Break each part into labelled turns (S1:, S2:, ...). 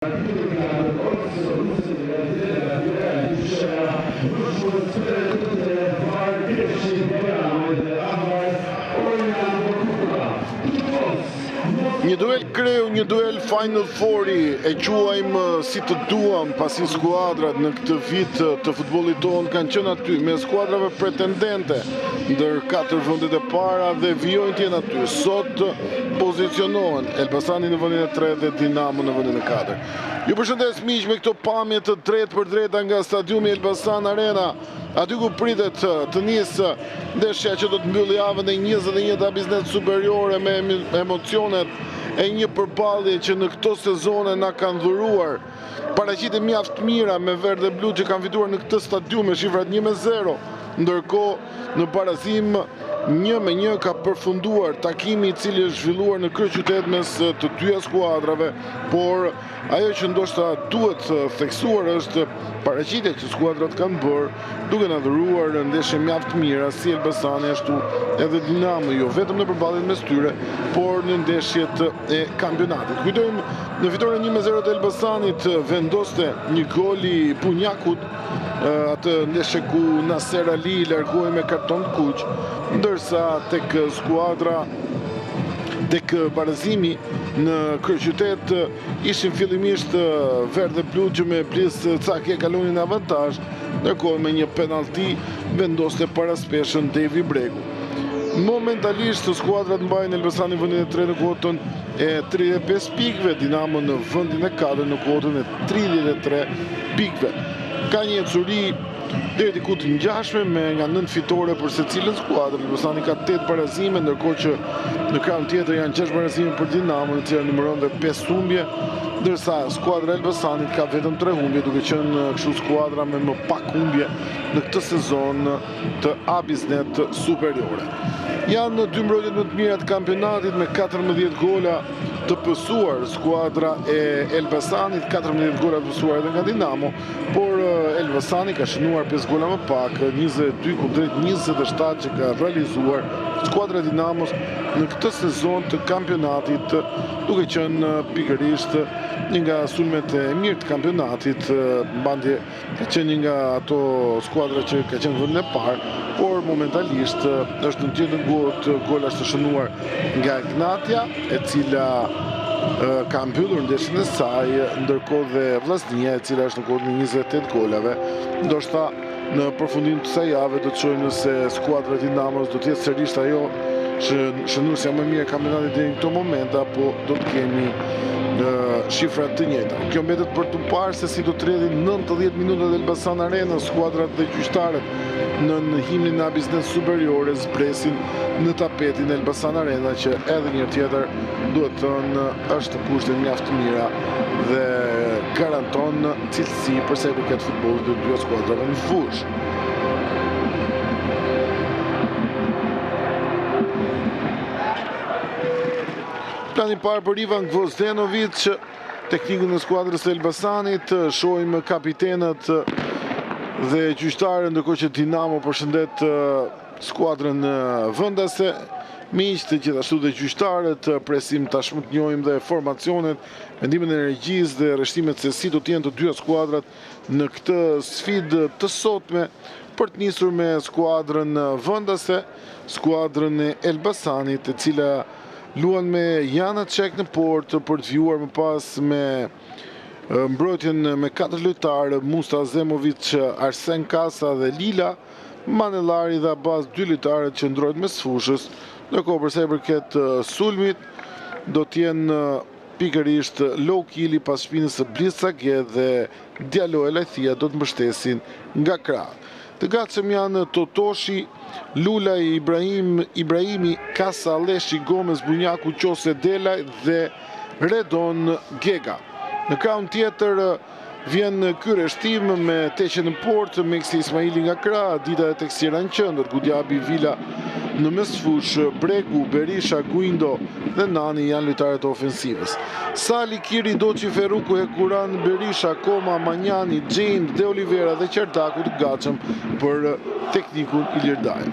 S1: Një duel kreu, një duel Final Four-i, e quajmë si të duam, pasi skuadrat në këtë vit të futbollit tonë kanë qenë aty me skuadrave pretendente ndër 4 vendet e para dhe vijojnë të jenë aty. Sot pozicionohen Elbasani në vendin e 3 dhe Dinamo në vendin e 4. Ju përshëndes miq me këto pamje të drejt për drejta nga stadiumi Elbasan Arena, aty ku pritet të nisë ndeshja që do të mbyllë javën e 21 Biznes Superiore me emocionet e një përballje që në këto sezone na kanë dhuruar paraqitje mjaft mira me verdh dhe blu që kanë fituar në këtë stadium me shifrat 1-0, ndërkohë në barazim 1-1 ka përfunduar takimi i cili është zhvilluar në kryeqytet mes të dyja skuadrave, por ajo që ndoshta duhet theksuar është paraqitja që skuadrat kanë bërë duke na dhuruar ndeshje mjaft mira si Elbasani ashtu edhe Dinamo, jo vetëm në përballjen mes tyre, por në ndeshjet e kampionatit. Kujtojmë në fitoren 1-0 të Elbasanit vendoste një gol i Punjakut, atë ndeshje ku Nasser Ali largohej me karton kuq, ndërsa tek skuadra tek barazimi në kryeqytet ishin fillimisht verdh dhe blu që me plis Caki e kalonin në avantazh, ndërkohë me një penalti vendoste paraspeshën Devi Bregu. Momentalisht skuadrat mbajnë Elbasani në vendin e 3 në kuotën e 35 pikëve, Dinamo në vendin e 4 në kuotën e 33 pikëve. Ka një ecuri deri diku të ngjashme me nga 9 fitore për secilën skuadër. Elbasani ka 8 barazime, ndërkohë që në krahun tjetër janë 6 barazime për Dinamo, në cilën numëron dhe 5 humbje, ndërsa skuadra e Elbasanit ka vetëm 3 humbje, duke qenë kështu skuadra me më pak humbje në këtë sezon të Biznet Superiore. Janë 2 mbrojtjet më të mira të kampionatit me 14 gola të pësuar skuadra e Elbasanit, 14 gola të pësuar edhe nga Dinamo, por Elbasani ka shënuar 5 gola më pak, 22 kundrejt 27 që ka realizuar skuadra e Dinamos në këtë sezon të kampionatit, duke qenë pikërisht një nga sulmet e mirë të kampionatit, mbandje ka qenë një nga ato skuadra që ka qenë vendin e parë, por momentalisht është në gjendje gola është shënuar nga Ignatia, e cila ka mbyllur ndeshjen e saj, ndërkohë dhe Vllaznia, e cila është në kuotën e 28 golave. Ndoshta në përfundim të kësaj jave do të shohim nëse skuadra e Dinamos do të jetë sërish ajo shënuesja më mirë e kampionatit deri në këto momente, apo do të kemi shifrat të njëjta. Kjo mbetet për të parë se si do të rrjedhin 90 minutat Elbasan Arena, skuadrat dhe gjyqtarët në himnin e Biznes Superiore zbresin në tapetin Elbasan Arena, që edhe një tjetër duhet thënë është kushte mjaft mira dhe garanton cilësi përsa i përket futbollit të dyja skuadrave në fushë. Plani parë për Ivan Gvozdenovic, teknikun e skuadrës së Elbasanit, shohim kapitenët dhe gjyqtarën, ndërkohë që Dinamo përshëndet skuadrën vendase. Miqtë, gjithashtu dhe gjyqtarët, presim tashmë të njohim dhe formacionet, mendimin e regjisë dhe rreshtimet se si do të jenë të dyja skuadrat në këtë sfidë të sotme për të nisur me skuadrën vendase, skuadrën e Elbasanit, e cila luan me Jana Çek në port për të vjuar më pas me mbrojtjen me 4 lojtarë, Musta Azemovic, Arsen Kasa dhe Lila Manellari dhe Abbas, 2 lojtarët që ndrojnë mes fushës. Ndërkohë përsa i përket sulmit, do t'jenë pikërisht Lokili pas shpinës së Blisage dhe Diallo e Lajthia do të mbështesin nga krah. Të gatshëm janë Totoshi, Lula Ibrahimi, Kasa, Leshi, Gomez, Bunjaku, Qose, Delaj dhe Redon Gega. Në krahun tjetër vjen ky rreshtim me Teqe në port, Meksi Ismaili nga krah, Dida e Teksira në qendër, Gudjabi Vila Në mesfush, Bregu, Berisha, Guindo dhe Nani janë lojtarët e ofensivës. Sali, Kiri, Doçi, Ferruku, Hekuran, Berisha, Koma, Manjani, James, De Oliveira dhe Qertaku të gatshëm për teknikun Ilir Daja.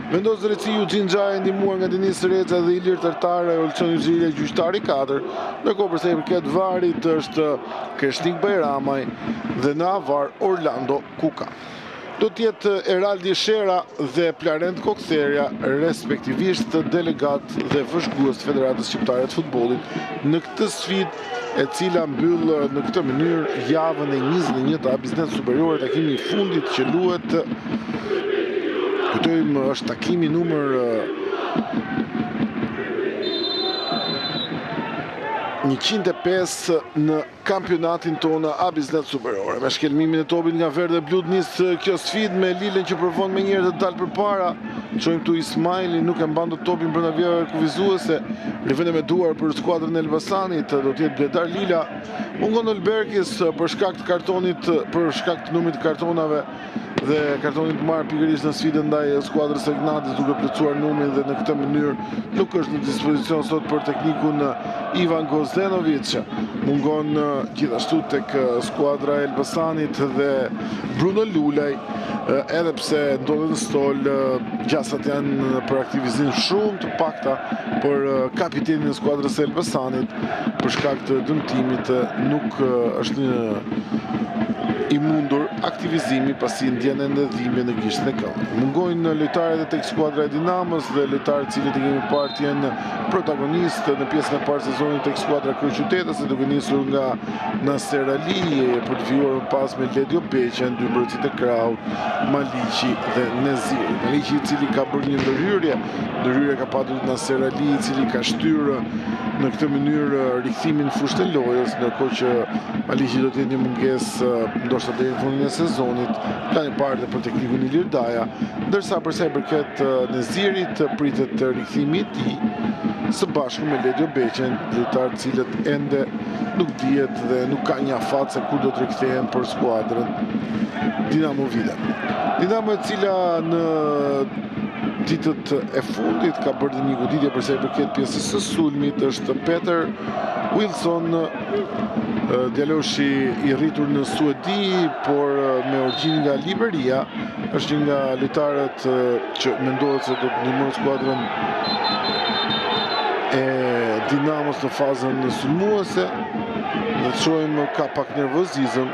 S1: Vendos drejtësi Eugene Xhaja ndihmuar nga Denis Reza dhe Ilir Tartare, Olçon Yxhile, gjyqtari 4, ndërkohë për sa i përket varit është Kreshnik Bajramaj dhe në avar Orlando Kuka. Do t'jetë Eraldi Shera dhe Plarent Koktheria, respektivisht delegat dhe vëzhgues të Federatës Shqiptare të Futbollit në këtë sfidë, e cila mbyll në këtë mënyrë javën e 21 Biznes Superiore, takimi i fundit që luhet. Kujtojmë, është takimi numër 105 në kampionatin tonë A Biznes Superiore. Me shkelmimin e topit nga verdh dhe blut nis kjo sfidë me Lilën që provon me njëherë të dalë përpara. Çojmë tu Ismaili, nuk e mban dot topin brenda vjerave kufizuese. Rivende me duar për skuadrën e Elbasanit, do të jetë Bledar Lila. Mungon Olberkis për shkak të kartonit, për shkak të numrit të kartonave dhe kartonit marrë pikërisht në sfidën ndaj skuadrës së Ignatis, duke plotësuar numrin dhe në këtë mënyrë nuk është në dispozicion sot për teknikun Ivan Gozdenovic. Mungon gjithashtu tek skuadra e Elbasanit dhe Bruno Lulaj, edhe pse ndodhet në stol, gjasat janë për aktivizim shumë të pakta për kapitenin e skuadrës së Elbasanit, për shkak të dëmtimit nuk është i mundur aktivizimi pasi ndjen ende dhimbje në gishtin e këmbë. Mungojnë lojtarët e tek skuadra e Dinamos dhe lojtarët cilët e kemi parë të jenë protagonistë në pjesën e parë të sezonit tek skuadra kryeqytetase, duke nisur nga Naser Ali për të vjuar më pas me Ledio Beqen, dy mbrojtësit e Krahut, Maliqi dhe Neziri. Maliqi i cili ka bërë një ndërhyrje ka patur Naser Ali i cili ka shtyrë në këtë mënyrë rikthimin fushë të lojës, ndërkohë që Maliqi do të jetë një mungesë ndoshta deri në fundin e sezonit, plani i parë për teknikun Ilir Daja, ndërsa për sa i përket Nezirit pritet rikthimi i tij së bashku me Ledio Beqen, lojtarë të cilët ende nuk dihet dhe nuk ka një afat se kur do të rikthehen për skuadrën Dinamo Vida. Dinamo e cila në ditët e fundit ka bërë një goditje për sa i përket pjesës së sulmit, është Peter Wilson, djaloshi i rritur në Suedi, por me origjinë nga Liberia, është një nga lojtarët që mendohet se do të ndihmojë skuadrën e Dinamos në fazën sulmuese. Dhe të shohim ka pak nervozizëm.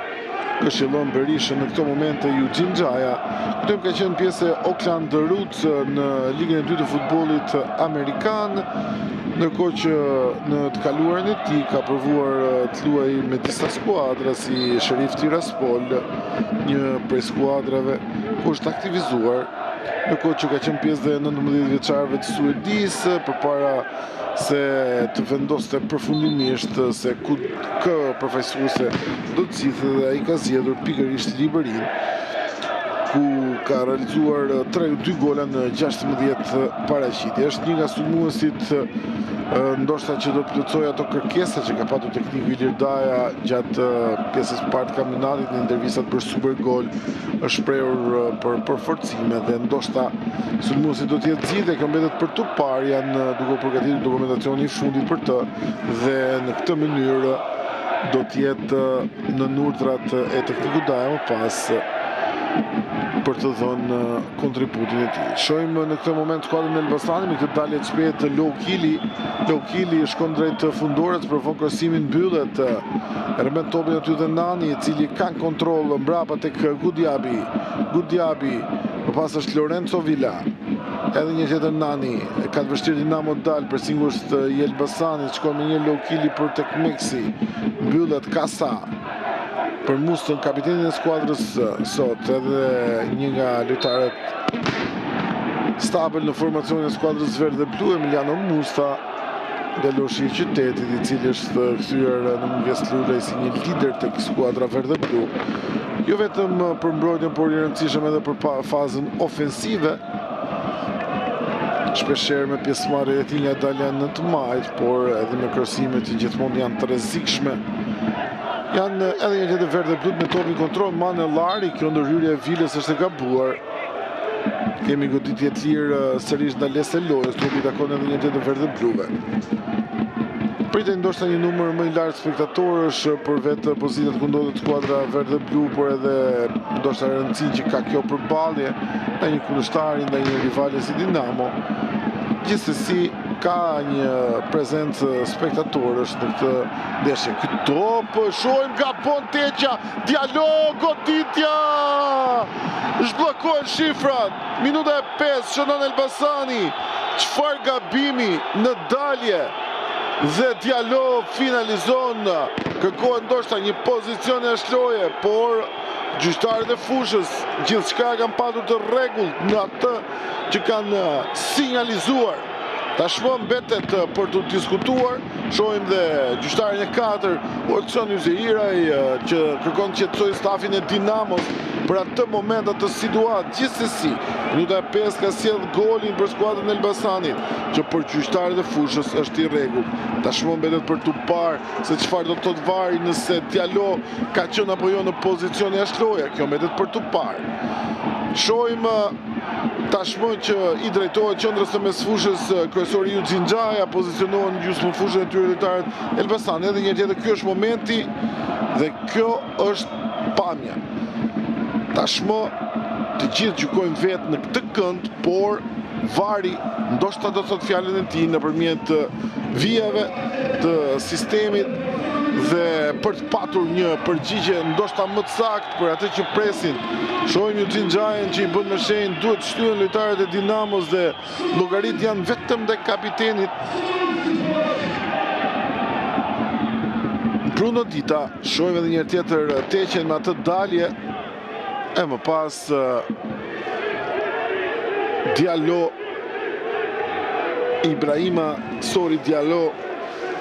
S1: Këshillon Berishën në këto momente Eugene Xhaja. Kujtojmë ka qenë pjesë e Oakland Roots në ligën e dytë të futbollit amerikan, ndërkohë që në të kaluarin e tij ka provuar të luajë me disa skuadra si Sheriff Tiraspol, një prej skuadrave ku është aktivizuar, ndërkohë që ka qenë pjesë dhe 19 vjeçarëve të Suedis përpara se të vendoste përfundimisht se kë përfaqësuese do të zgjidhte dhe ai ka zgjedhur pikërisht Liberinë, ku ka realizuar 2 gola në 16 paraqitje. Është një nga sulmuesit ndoshta që do të plotësojë ato kërkesa që ka patur tekniku Ilir Daja gjatë pjesës së parë të kampionatit. Në intervistat për Supergol është shprehur për përforcime dhe ndoshta sulmuesi do të jetë zgjidhje, kjo mbetet për tu parë, janë duke përgatitur dokumentacionin i fundit për të dhe në këtë mënyrë do të jetë në urdhrat e teknikut Daja më pas për të dhënë kontributin e tij. Shohim në këtë moment skuadrën e Elbasanit me këtë dalje të shpejtë të Lokili shkon drejt fundorës, provon krosimin, mbyllet, rrëmend topin aty dhe Nani, i cili kanë kontroll mbrapa tek Gudjabi, më pas është Lorenzo Villa. Edhe një tjetër Nani, ka të vështirë Dinamo dal për singusht i Elbasanit, shkon me një Lokili për tek Meksi, mbyllet Kasa për Mustën, kapitenin e skuadrës sot, edhe një nga lojtarët stabil në formacionin e skuadrës verdh dhe blu, Emiliano Musta, djaloshi i qytetit, i cili është kthyer në mungesë lulej si një lider tek skuadra verdh dhe blu. Jo vetëm për mbrojtjen, por i rëndësishëm edhe për fazën ofensive. Shpeshherë me pjesëmarrje e tij nga dalja në të majt, por edhe me krosimet që gjithmonë janë të rrezikshme. Janë edhe një tjetër verdh dhe blut me topin kontroll, Manellari, kjo ndërhyrje e Vilës është e gabuar. Kemi goditje të lirë sërish nga lesë e lojës, trupi takon edhe një tjetër verdhë bluve. Pritej ndoshta një numër më i lartë spektatorësh për vetë pozitat ku ndodhet skuadra verdhë blu, por edhe ndoshta rëndësinë që ka kjo përballje ndaj një kundërshtari, ndaj një rivale si Dinamo. Gjithsesi ka një prezencë spektatorësh në këtë ndeshje. Ky top shohim nga Ponteqa, Diallo, goditja! Zhbllokohen shifrat. Minuta e 5 shënon Elbasani. Çfarë gabimi në dalje. Dhe Diallo finalizon, kërkohet ndoshta një pozicion e shloje, por gjyqtarët e fushës gjithçka kanë patur të rregullt në atë që kanë sinjalizuar. Tashmë mbetet për të diskutuar. Shohim dhe gjyqtarin e 4, Olson Yzeiraj, që kërkon të qetësojë stafin e Dinamos për atë moment, atë situatë. Gjithsesi, minuta e 5 ka sjell golin për skuadrën e Elbasanit, që për gjyqtarët e fushës është i rregullt. Tashmë mbetet për të parë se çfarë do të thotë vari, nëse Diallo ka qenë apo jo në pozicion e ashloja. Kjo mbetet për të parë. Shohim tashmë që i drejtohet qendrës së mesfushës kryesori Ju Xhinxhaja, pozicionohen në gjysmë fushën e tyre lojtarët Elbasanit. Edhe një tjetër, ky është momenti dhe kjo është pamja. Tashmë të gjithë gjykojnë vetë në këtë kënd, por vari ndoshta do të thotë fjalën e tij nëpërmjet vijave të sistemit dhe për të patur një përgjigje ndoshta më të saktë për atë që presin. Shohim Ju Xhinxhajën që i bën me shenjë duhet shtyhen lojtarët e Dinamos dhe llogarit janë vetëm ndaj kapitenit. Bruno Dita, shohim edhe një tjetër teqen me atë dalje. E më pas Diallo, Ibrahima Sori Diallo,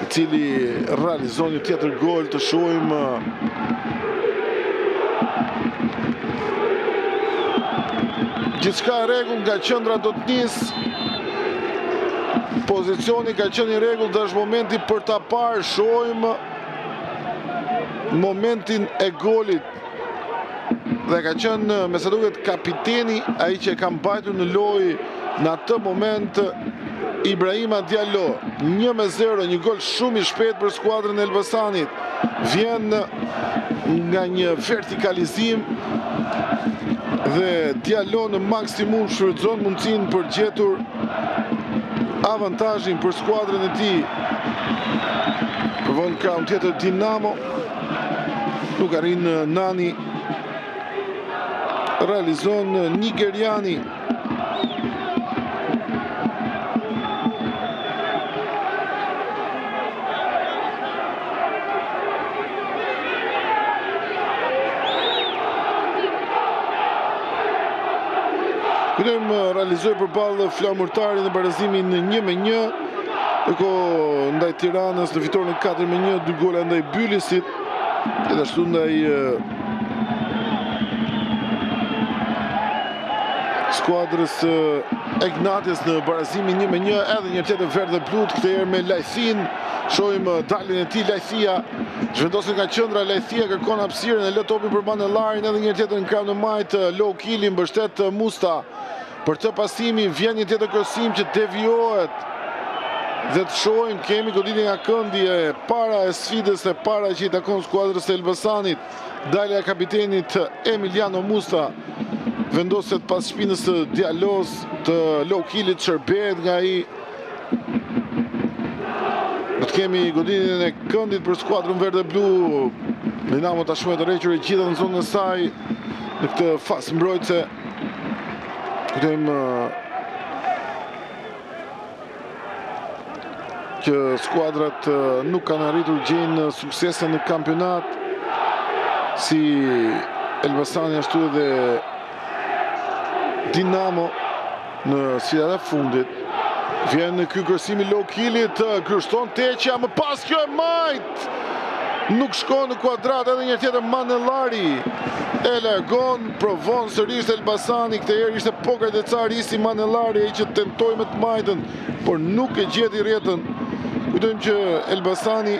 S1: i cili realizon një tjetër gol. Të shohim gjithçka e rregull nga qendra do të nisë. Pozicioni ka qenë i rregull dhe është momenti për ta parë. Shohim momentin e golit. Dhe ka qenë, me sa duket, kapiteni ai që e ka mbajtur në lojë në atë moment Ibrahima Diallo. 1-0, një gol shumë i shpejt për skuadrën e Elbasanit. Vjen nga një vertikalizim dhe Diallo në maksimum shfrytëzon mundësinë për gjetur avantazhin për skuadrën e tij. Provon ka një tjetër Dinamo. Nuk arrin Nani. Realizon nigeriani. Kujtojmë realizoi përballë flamurtarin në barazimin 1-1. Ndaj Tiranës në fitoren 4-1, 2 gola ndaj Bylisit. Gjithashtu ndaj skuadrës Ignatius në barazimin 1-1, edhe një tjetër verdhë blut, këtë herë me Lajthin. Shohim daljen e tij Lajthia, zhvendoset nga qendra, Lajthia kërkon hapësirën e lë topin për Manellarin, edhe një tjetër në krah në majt, low kill mbështet Musta. Për të pasimi vjen një tjetër krosim që devijohet. Dhe të shohim, kemi goditje nga këndi e para e sfidës e para që i takon skuadrës e Elbasanit. Dalja e kapitenit Emiliano Musta vendoset pas shpinës të Diallos, të low killit shërbehet nga ai. Do të kemi goditjen e këndit për skuadrën verde blu. Dinamo tashmë të rrequr e gjitha në zonën e saj në këtë fazë mbrojtëse. Kujtojmë që skuadrat nuk kanë arritur gjejnë suksese në kampionat, si Elbasani ashtu edhe Dinamo në sfidat e fundit. Vjen në ky kërësimi low killit, kërshton Teqja, më pas kjo e majt. Nuk shkon në kuadrat, edhe një tjetër Manellari. E largon, provon sërish Elbasani, këtë herë ishte Pokart e Car Isi Manellari, ai që tentoi me të majtën, por nuk e gjeti rrjetën. Kujtojmë që Elbasani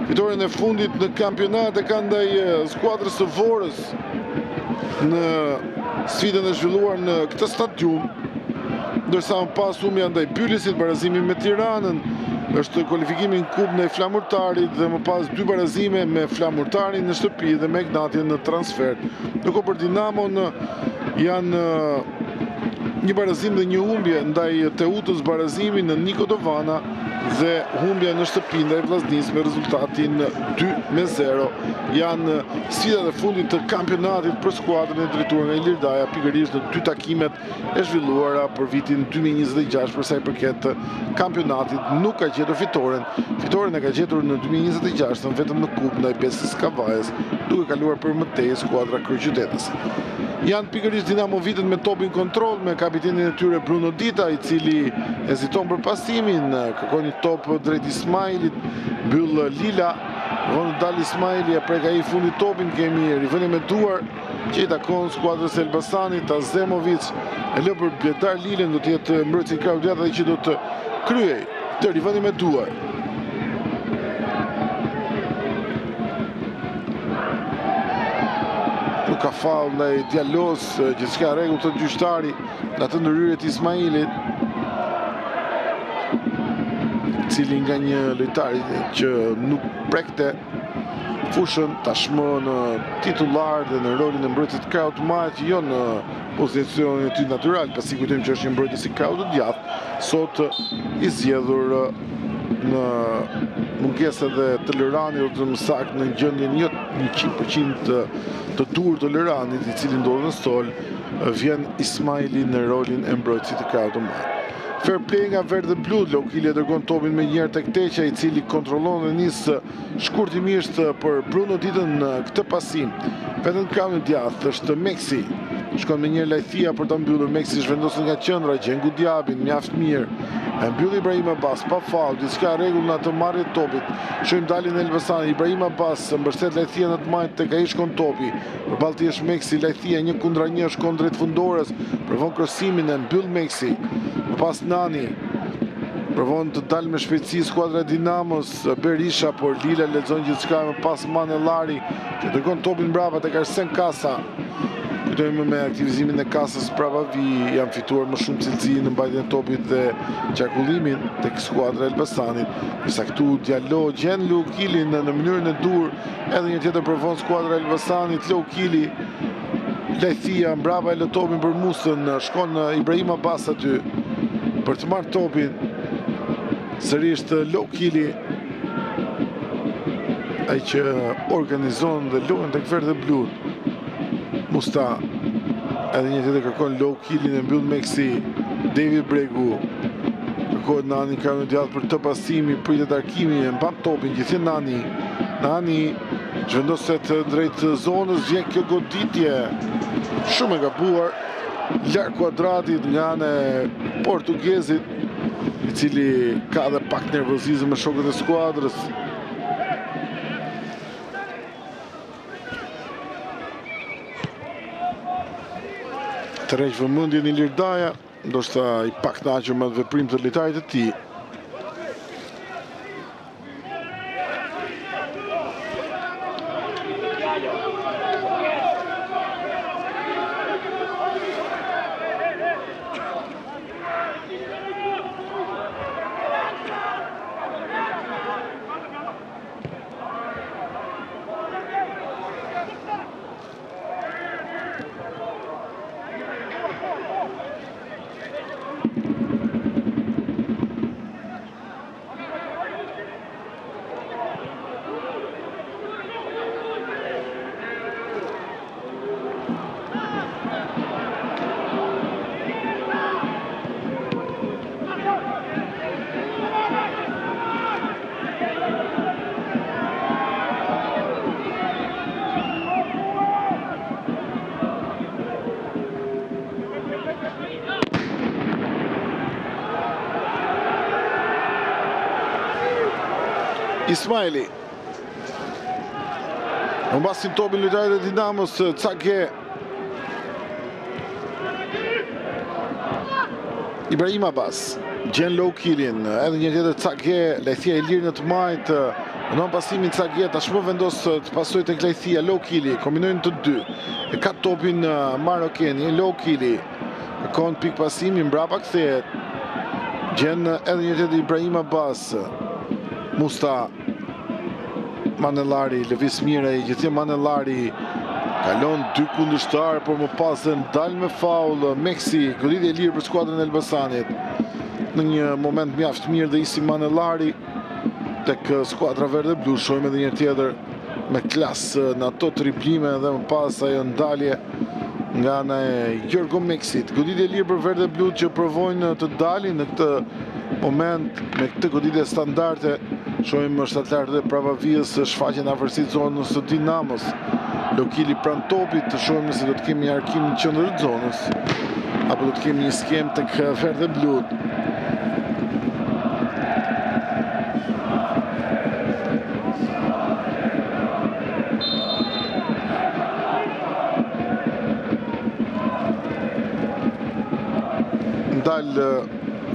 S1: fitoren e fundit në kampionat e ka ndaj skuadrës së Vorës në sfidën e zhvilluar në këtë stadium, ndërsa më pas humbja ndaj Bylisit, barazimi me Tiranën, është kualifikimi në Kupën e Flamurtarit dhe më pas 2 barazime me Flamurtarin në shtëpi dhe me Ignatien në transfer. Ndërkohë për Dinamon janë një barazim dhe një humbje ndaj Teutës, barazimi në Niko Dovana dhe humbja në shtëpi ndaj Vllaznis me rezultatin 2-0. Janë sfidat e fundit të kampionatit për skuadrën e drejtuar nga Ilir Daja, pikërisht në 2 takimet e zhvilluara për vitin 2026 për sa i përket kampionatit. Nuk ka gjetur fitoren. Fitoren e ka gjetur në 2026 vetëm në Kupën ndaj Besës Kavajës, duke kaluar për mëtej skuadra kryeqytetëse. Janë pikërisht Dinamo Vitet me topin kontroll, me kapitenin e tyre Bruno Dita, i cili heziton për pasimin, kërkon një top drejt Ismailit, mbyll Lila, vonë dal Ismaili, e prek ai fundi topin, kemi rivënie me duar që i takon skuadrës e Elbasanit. Azemovic e lë për Bjedar Lilen, do të jetë mbrojtësi i krahut dhe që do të kryej të rivënie me duar. Nuk ka faull ndaj Djalos, gjithçka rregull të gjyqtari në atë ndërhyrje të Ismailit, cili nga një lojtar që nuk prekte fushën tashmë në titullar dhe në rolin e mbrojtësit të krahut të madh, jo në pozicionin e tij natyral, pasi kujtojmë që është një mbrojtës i krahut të djathtë, sot i zgjedhur në mungesë dhe të Lëranit, ose më saktë në gjendjen jo 100% të dur të Lëranit, i cili ndodhet në stol, vjen Ismaili në rolin e mbrojtësit të krahut të madh. Fair play nga verdë blu, Lokili e dërgon topin me njëherë tek Teqa, i cili kontrollon dhe nis shkurtimisht për Bruno Ditën në këtë pasim. Vetëm krahun e djathtë është Meksi. Shkon me njëherë Lajthia për ta mbyllur. Meksi zhvendoset nga qendra, gjen Gudiabin mjaft mirë. E mbyll Ibrahim Abbas pa faull, diçka rregull në atë marrje të topit. Shohim dalin e Elbasanit, Ibrahim Abbas mbështet Lajthia në të majtë tek ai shkon topi. Përballë tij është Meksi, Lajthia 1-1 shkon drejt fundorës, provon krosimin e mbyll Meksi. Më pas Nani provon të dalë me shpejtësi skuadra e Dinamos, Berisha, por Lila lexon gjithçka. Më pas Manellari që dërgon topin mbrapa tek Arsen Kasa. Kujtojmë me aktivizimin e Kasës prapa vi janë fituar më shumë cilësi në mbajtjen e topit dhe qarkullimin tek skuadra e Elbasanit. Përsa këtu Diallo gjen Lokilin në mënyrën e dur, edhe një tjetër provon skuadra e Elbasanit. Lokili, Lajthia mbrapa e lë topin për Musën, shkon Ibrahim Abbas aty për të marrë topin. Sërish Lokili, ai që organizon dhe luan tek verdë blu. Musta, edhe një tjetër kërkon Lokilin, e mbyll Meksi. David Bregu kërkohet Nani, krahun e djathtë për të pasimi, pritet arkimi, e mban topin, gjithë Nani. Nani zhvendoset drejt zonës, vjen kjo goditje shumë e gabuar, larg kuadratit nga ana e portugezit, i cili ka dhe pak nervozizëm me shokët e skuadrës. Të rreq vëmendjen Ilir Daja, ndoshta i pakënaqur me veprimet e lojtarit të tij. Ismaili. Në basin topin lojtarit e Dinamos, Cake. Ibrahim Abbas, gjen Lokilin, edhe një tjetër Cake, Lajthia i lirë në të majtë, Në pasimin Cagje, tashmë vendos të pasojë tek Lajthia, Low Kili, kombinojnë të dy. E ka topin Marokeni, Low Kili. Kërkon pik pasimi, mbrapa kthehet. Gjen edhe një tjetër Ibrahim Abbas. Musta Manellari, lëviz mire, gjithje Manellari. Kalon 2 kundërshtar, por më pas ndal me faul Meksi, goditje e lirë për skuadrën e Elbasanit. Në një moment mjaft mirë dhe isi Manellari tek skuadra verde blu, shojmë edhe një tjetër me klasë në ato triplime dhe më pas ajo ndalje nga ana e Jorgo Meksit. Goditje lirë për verde blu që provojnë të dalin në këtë moment me këtë goditje standarde. Shojmë shtatlarët e Pravavijës shfaqen afërsitë zonës së Dinamos. Lokili pran topit, të shojmë nëse do të kemi arkim në qendër të zonës apo do të kemi një skem tek verde blu.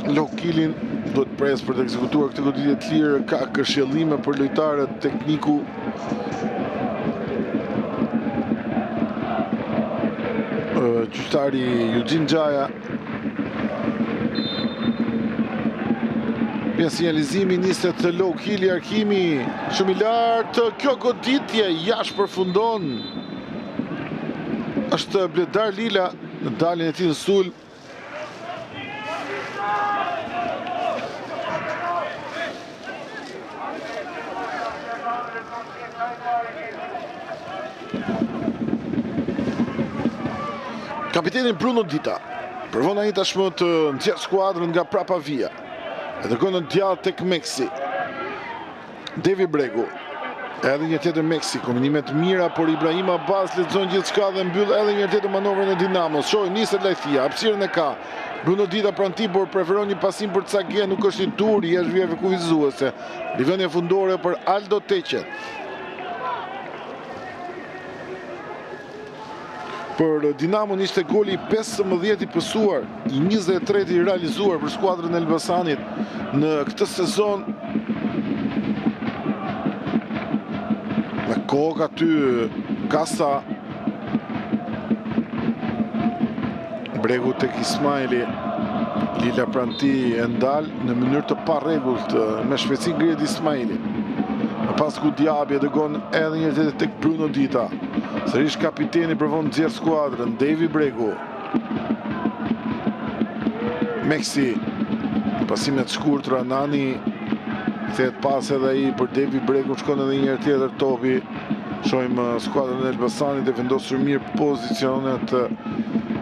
S1: Lokilin duhet pres për të ekzekutuar këtë goditje të lirë, ka këshillime për lojtarët, tekniku gjyqtari Eugene Gjaja. Vjen sinjalizimi, niset Lokili, Arkimi shumë i lartë, kjo goditje jashtë përfundon. Është Bledar Lila në daljen e tij në sulm. Kapiteni Bruno Dita përvon ai tashmë të nxjerrë skuadrën nga Prapavia. E dërgon në djallë tek Meksi. Devi Bregu. Edhe një tjetër Meksi, kombinimet mira, por Ibrahim Abbas lexon gjithçka dhe mbyll edhe një tjetër manovrën e Dinamos. Shoj niset Lajthia, hapësirën e ka. Bruno Dita pranë tij, por preferon një pasim për Cagje, nuk është i dur, jashtë vijave kufizuese. Rivendje fundore për Aldo Teqet. Për Dinamo ishte goli 15 i pësuar, i 23 i realizuar për skuadrën e Elbasanit në këtë sezon. Me kokë aty Kasa. Bregu tek Ismaili. Lila pranti e ndal në mënyrë të parregullt me shpejtësi ngrihet Ismaili. Pas ku Diaby dëgon edhe një tjetër tek Bruno Dita. Sërish kapiteni provon të nxjerrë skuadrën, Devi Bregu. Meksi, pasimet shkurtra, Nani kthehet pas edhe ai për Devi Bregu, shkon edhe një herë tjetër topi. Shohim skuadrën e Elbasanit e vendosur mirë pozicionet,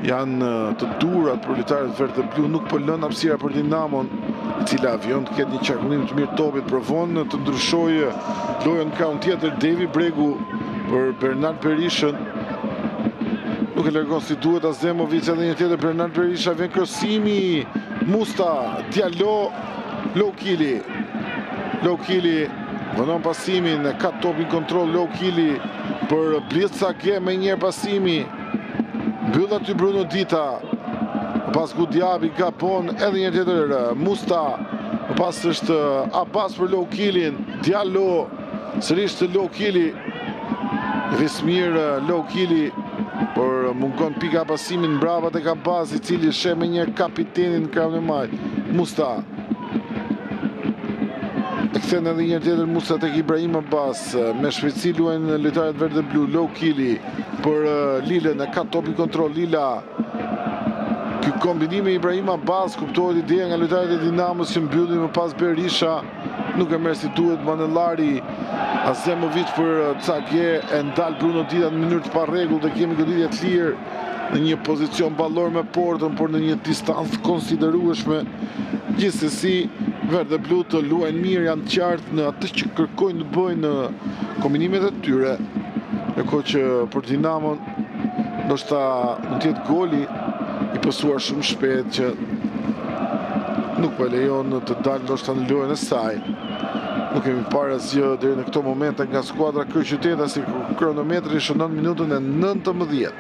S1: janë të durat për lojtarët verde blu, nuk po lën hapësira për Dinamon, e cila avion të ketë një qarkullim të mirë topit, provon të ndryshojë lojën ka un tjetër Devi Bregu për Bernard Berishën. Nuk e largon si duhet Azemovic, edhe një tjetër Bernard Berisha, vjen krosimi, Musta, Diallo, Lokili. Lokili vënon pasimin, ka topin kontrol Lokili për Cagje me një pasimi. Mbyll aty Bruno Dita. Pas ku Diaby gabon edhe një tjetër Musta. Pas është Abbas për Lokilin, Diallo, sërish të Lokili. Vismir Lokili, por mungon pika pasimin brava tek Abbas, i cili sheh me një kapitenin krahun e majt. Musta. E kthen edhe një tjetër Musta tek Ibrahim Abbas, me shpejtësi luajnë lojtarët verde blu. Lokili për Lilën, e ka topi kontrol Lila. Ky kombinim me Ibrahim Abbas, kuptohet ideja nga lojtarët e Dinamos që mbyllin më pas Berisha, nuk e merr si duhet Manellari. Azemovic për Cagje, e ndal Bruno Dita në mënyrë të parregullt dhe kemi goditje të lirë në një pozicion ballor me portën, por në një distancë konsiderueshme. Gjithsesi, verde blu të luajnë mirë, janë të qartë në atë që kërkojnë të bëjnë në kombinimet e tyre. Ndërkohë që për Dinamon ndoshta mund të jetë goli i pësuar shumë shpejt që nuk po lejon të dalë ndoshta në lojën e saj. Nuk kemi parë asgjë deri në këto momente nga skuadra Kryeqyteta, si kronometri shënon minutën e 19.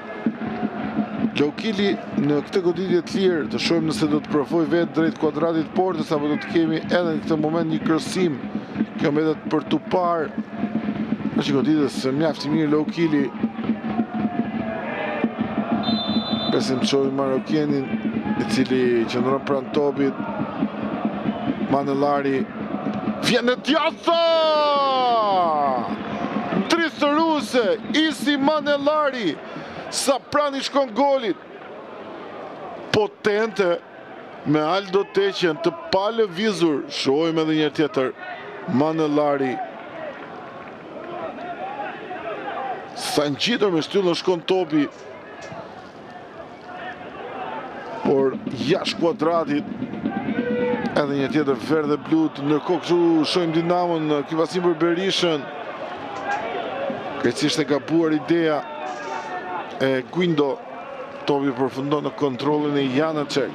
S1: Lokili në këtë goditje të lirë, të shohim nëse do të provoj vetë drejt kuadratit portës apo do të kemi edhe në këtë moment një krosim Kjo mbetet për tu parë. Është goditës mjaft i mirë Lokili. Besim të shohim Marokjanin, i cili qëndron pranë topit. Manellari vjen në djatha! Drithëruse, Isi Manellari, sa prani shkon golit. Potente, me Aldo Teqen të palëvizur. Shohim edhe një tjetër. Manellari. Sa ngjitur me shtyllën shkon topi. Por jashtë kuadratit. Edhe një tjetër verdhe blut. Ndërkohë kështu shohim Dinamon, ky pasim për Berishën. Krejtësisht e gabuar ideja e Guindo. Topi përfundon në kontrollin e Janacek.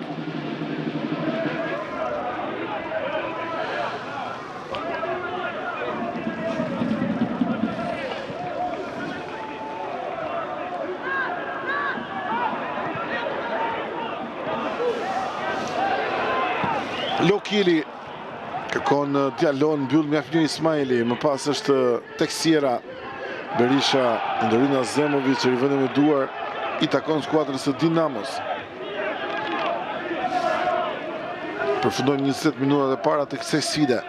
S1: Lokili kërkon djalon, mbyll mjaft mirë Ismaili, më pas është Teksiera. Berisha ndërhyr Azemovic, rivende me duar, i takon skuadrës së Dinamos. Përfundojnë 20 minutat e para të kësaj sfide.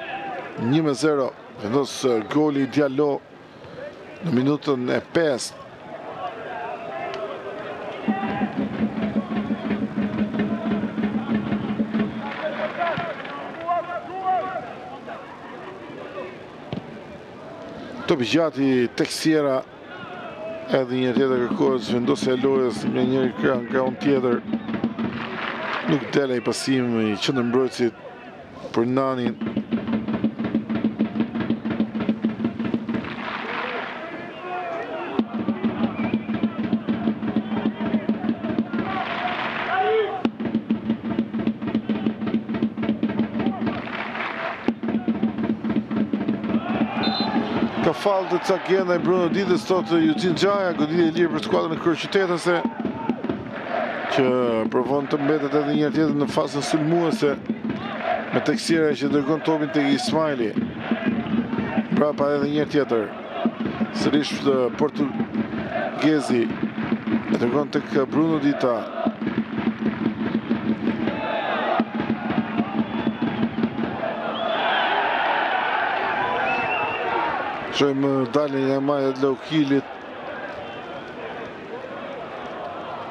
S1: 1-0 vendos goli Diallo në minutën e 5. Topi gjati Teksiera, edhe një tjetër kërkohet vendosja e lojës me njëri krah nga un tjetër. Nuk del ai pasim i qendërmbrojtësit për Nanin. Ka fallë të Cakenda e Bruno Ditës, thotë Eugene Gjaja, goditje e lirë për skuadrën e kryeqytetëse, që provon të mbetet edhe një tjetër në fazën sulmuese, me Teksiera që dërgon topin tek Ismaili. Brapa edhe një tjetër, sërish portugezi, e dërgon tek Bruno Dita. Shojmë dalin e majët Lokilit.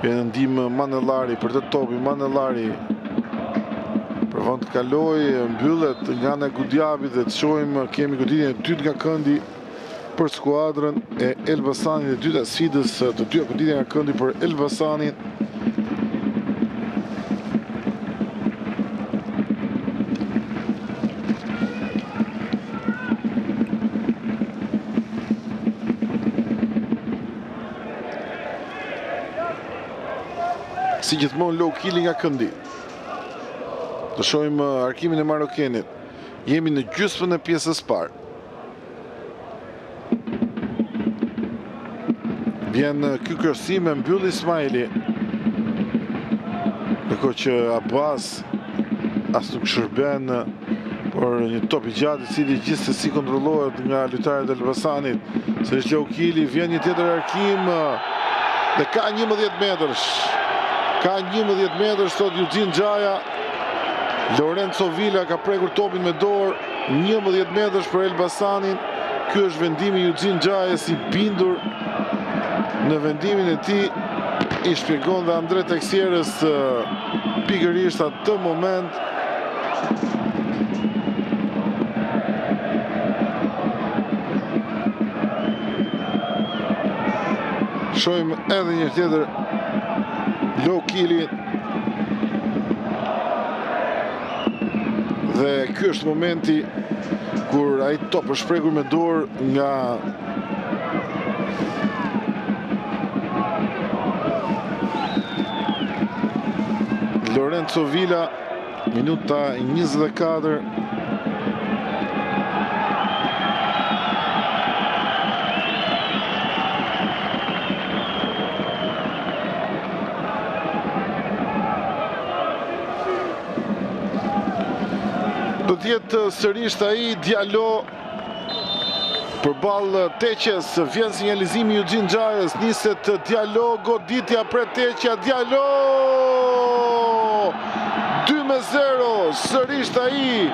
S1: Vjen ndihmë Manellari për të topi. Manellari provon të kalojë, mbyllet nga ana e Gudjabit dhe të shohim kemi goditjen e dytë nga këndi për skuadrën e Elbasanit, e dyta sfidës, të dyja goditja nga këndi për Elbasanin. Si gjithmonë Lokili nga këndi. Të shohim arkimin e Marokjanit. Jemi në gjysmën e pjesës parë. Vjen ky krosim e mbyll Ismaili. Ndërkohë që Abbas as nuk shërben, por një top i gjatë i cili gjithsesi kontrollohet nga lojtarët e Elbasanit. Sërish Lokili, vjen një tjetër arkim dhe ka 11 metrësh. Ka 11 metrësh, thot Eugene Gjaja. Lorenzo Villa ka prekur topin me dorë. 11 metrësh për Elbasanin. Ky është vendimi i Eugene Gjajës, i bindur në vendimin e tij. I shpjegon dhe Andre Teksierës pikërisht atë moment. Shohim edhe një tjetër Lokili. Dhe ky është momenti kur ai top është shprekur me dorë nga Lorenzo Villa, minuta 24. Do t'jetë sërish ai Diallo Përballë Teqes, vjen sinjalizimi Eugene Gjajës, niset Diallo, goditja për Teqja, Diallo! 2-0, sërisht ai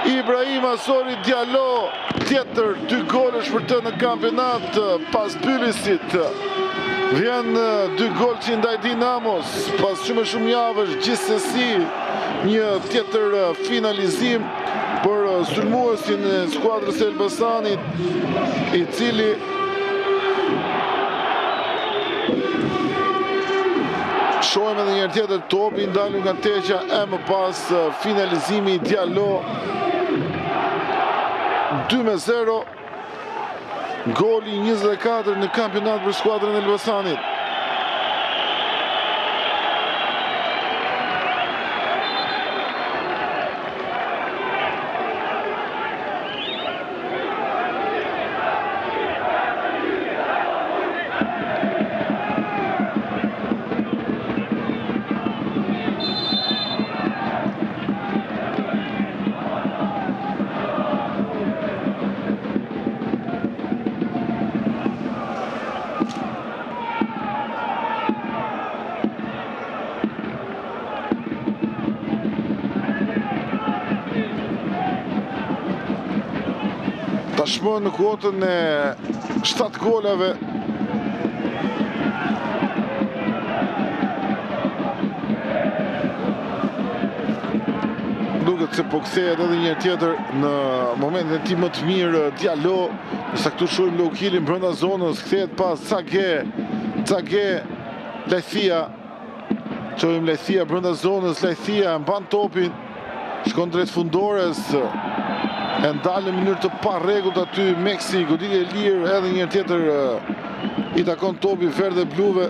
S1: Ibrahim Asori Diallo, tjetër 2 golësh për të në kampionat pas Bylisit. Vjen 2 gol që ndaj Dinamos, pas shumë javësh, gjithsesi një tjetër finalizim për sulmuesin e skuadrës e Elbasanit, i cili shohim edhe njërë tjetër topi ndalur nga Teqja e më pas finalizimi Diallo 2-0, goli 24 në kampionat për skuadrën e Elbasanit. Tashmë në kuotën e 7 golave duket se po kthehet edhe një tjetër në momentin e tij më të mirë Diallo, sa këtu shohim Lokilin brenda zonës, kthehet pas Cage Lajthia. Shohim Lajthia brenda zonës, Lajthia mban topin, shkon drejt fundores, e ndalë në mënyrë të parregullt aty Meksi, goditje e lirë, edhe një tjetër i takon topi verdhe bluve.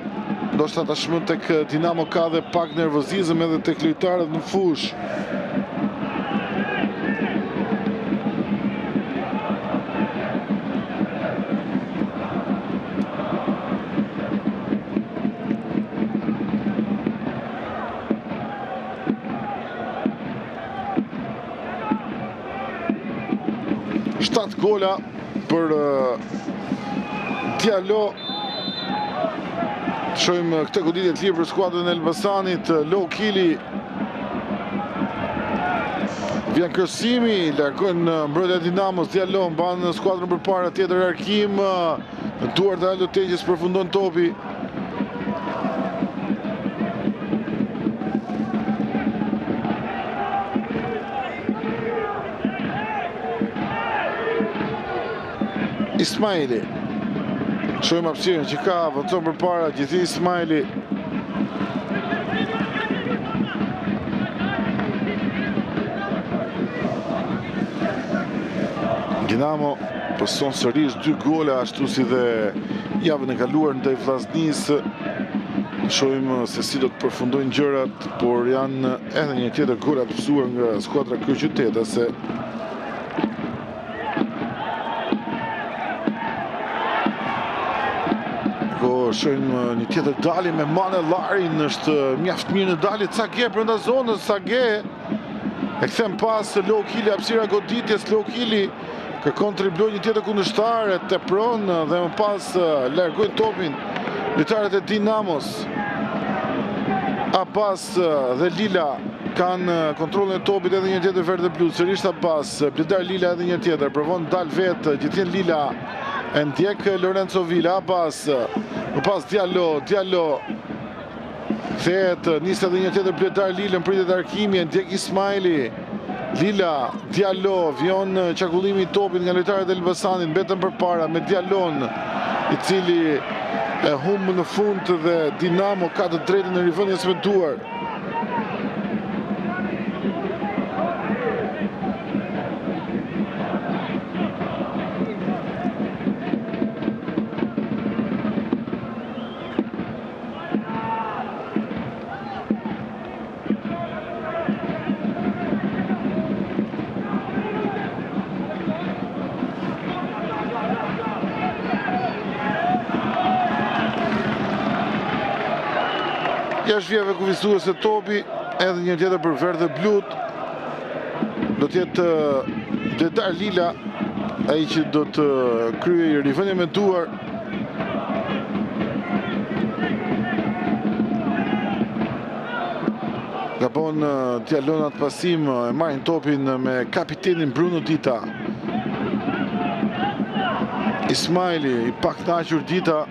S1: Ndoshta tashmë tek Dinamo ka dhe pak nervozizëm edhe tek lojtarët në fushë. Shtat gola për Diallo. Shohim këtë goditje të lirë për skuadrën e Elbasanit. Lokili vjen kërcimi, largojnë mbrojtja e Dinamos. Diallo mban skuadrën përpara, tjetër arkim në duart e Aldo Teqes, përfundon topi. Ismaili, shohim hapësirën që ka, avanzon përpara, gjithi Ismaili. Dinamo pëson sërish 2 gola, ashtu si dhe javën e kaluar ndaj Vllaznisë. Shohim se si do të përfundojnë gjërat, por janë edhe një tjetër gola të pësuar nga skuadra kryeqytetase. Shohim një tjetër dalje me Mane Larin, është mjaft mirë në dalje Cage brenda zonës, Cage e kthen pas Lokili, hapësira goditjes, Lokili kërkon të ribloj një tjetër kundërshtar, e tepron dhe më pas largojnë topin lojtarët e Dinamos. Abbas dhe Lila kanë kontrollin e topit, edhe një tjetër verdhe blu, sërish Abbas, Bledar Lila edhe një tjetër, provon dal vetë, gjithjen Lila, e ndjek Lorenzo Villa, Abbas, më pas Diallo kthehet, nisë edhe një tjetër Bledar Lila, pritet arkimi, e ndjek Ismaili, Lila, Diallo, vjon çarkullimi i topit nga lojtarët e Elbasanit, mbetën përpara me Diallon, i cili e humb në fund dhe Dinamo ka të drejtën në rivendjes me duar. Jashtë vjeve kufizues e topi, edhe një tjetër për verdhe blut. Do tjetë Bledar Lila, ai që do të kryej rivënie me duar. Gabon Diallo në atë pasim, e marrin topin me kapitenin Bruno Dita. Ismaili, i pak knaqur Dita,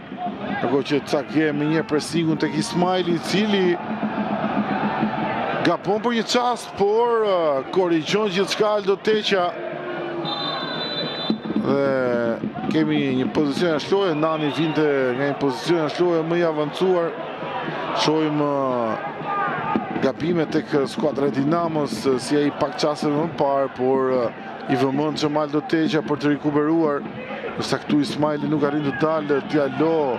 S1: apo që cakje me një presingun tek Ismaili, i cili gabon për një çast, por korrigjon gjithçka Aldo Teqa. Dhe kemi një pozicion jashtë, Nani vinte nga një pozicion jashtë më i avancuar. Shohim gabime tek skuadra e Dinamos, si ai pak çaste më parë, por i vëmendshëm Aldo Teqa për të rikuperuar. Nësa këtu Ismaili nuk arrin të dalë, Diallo.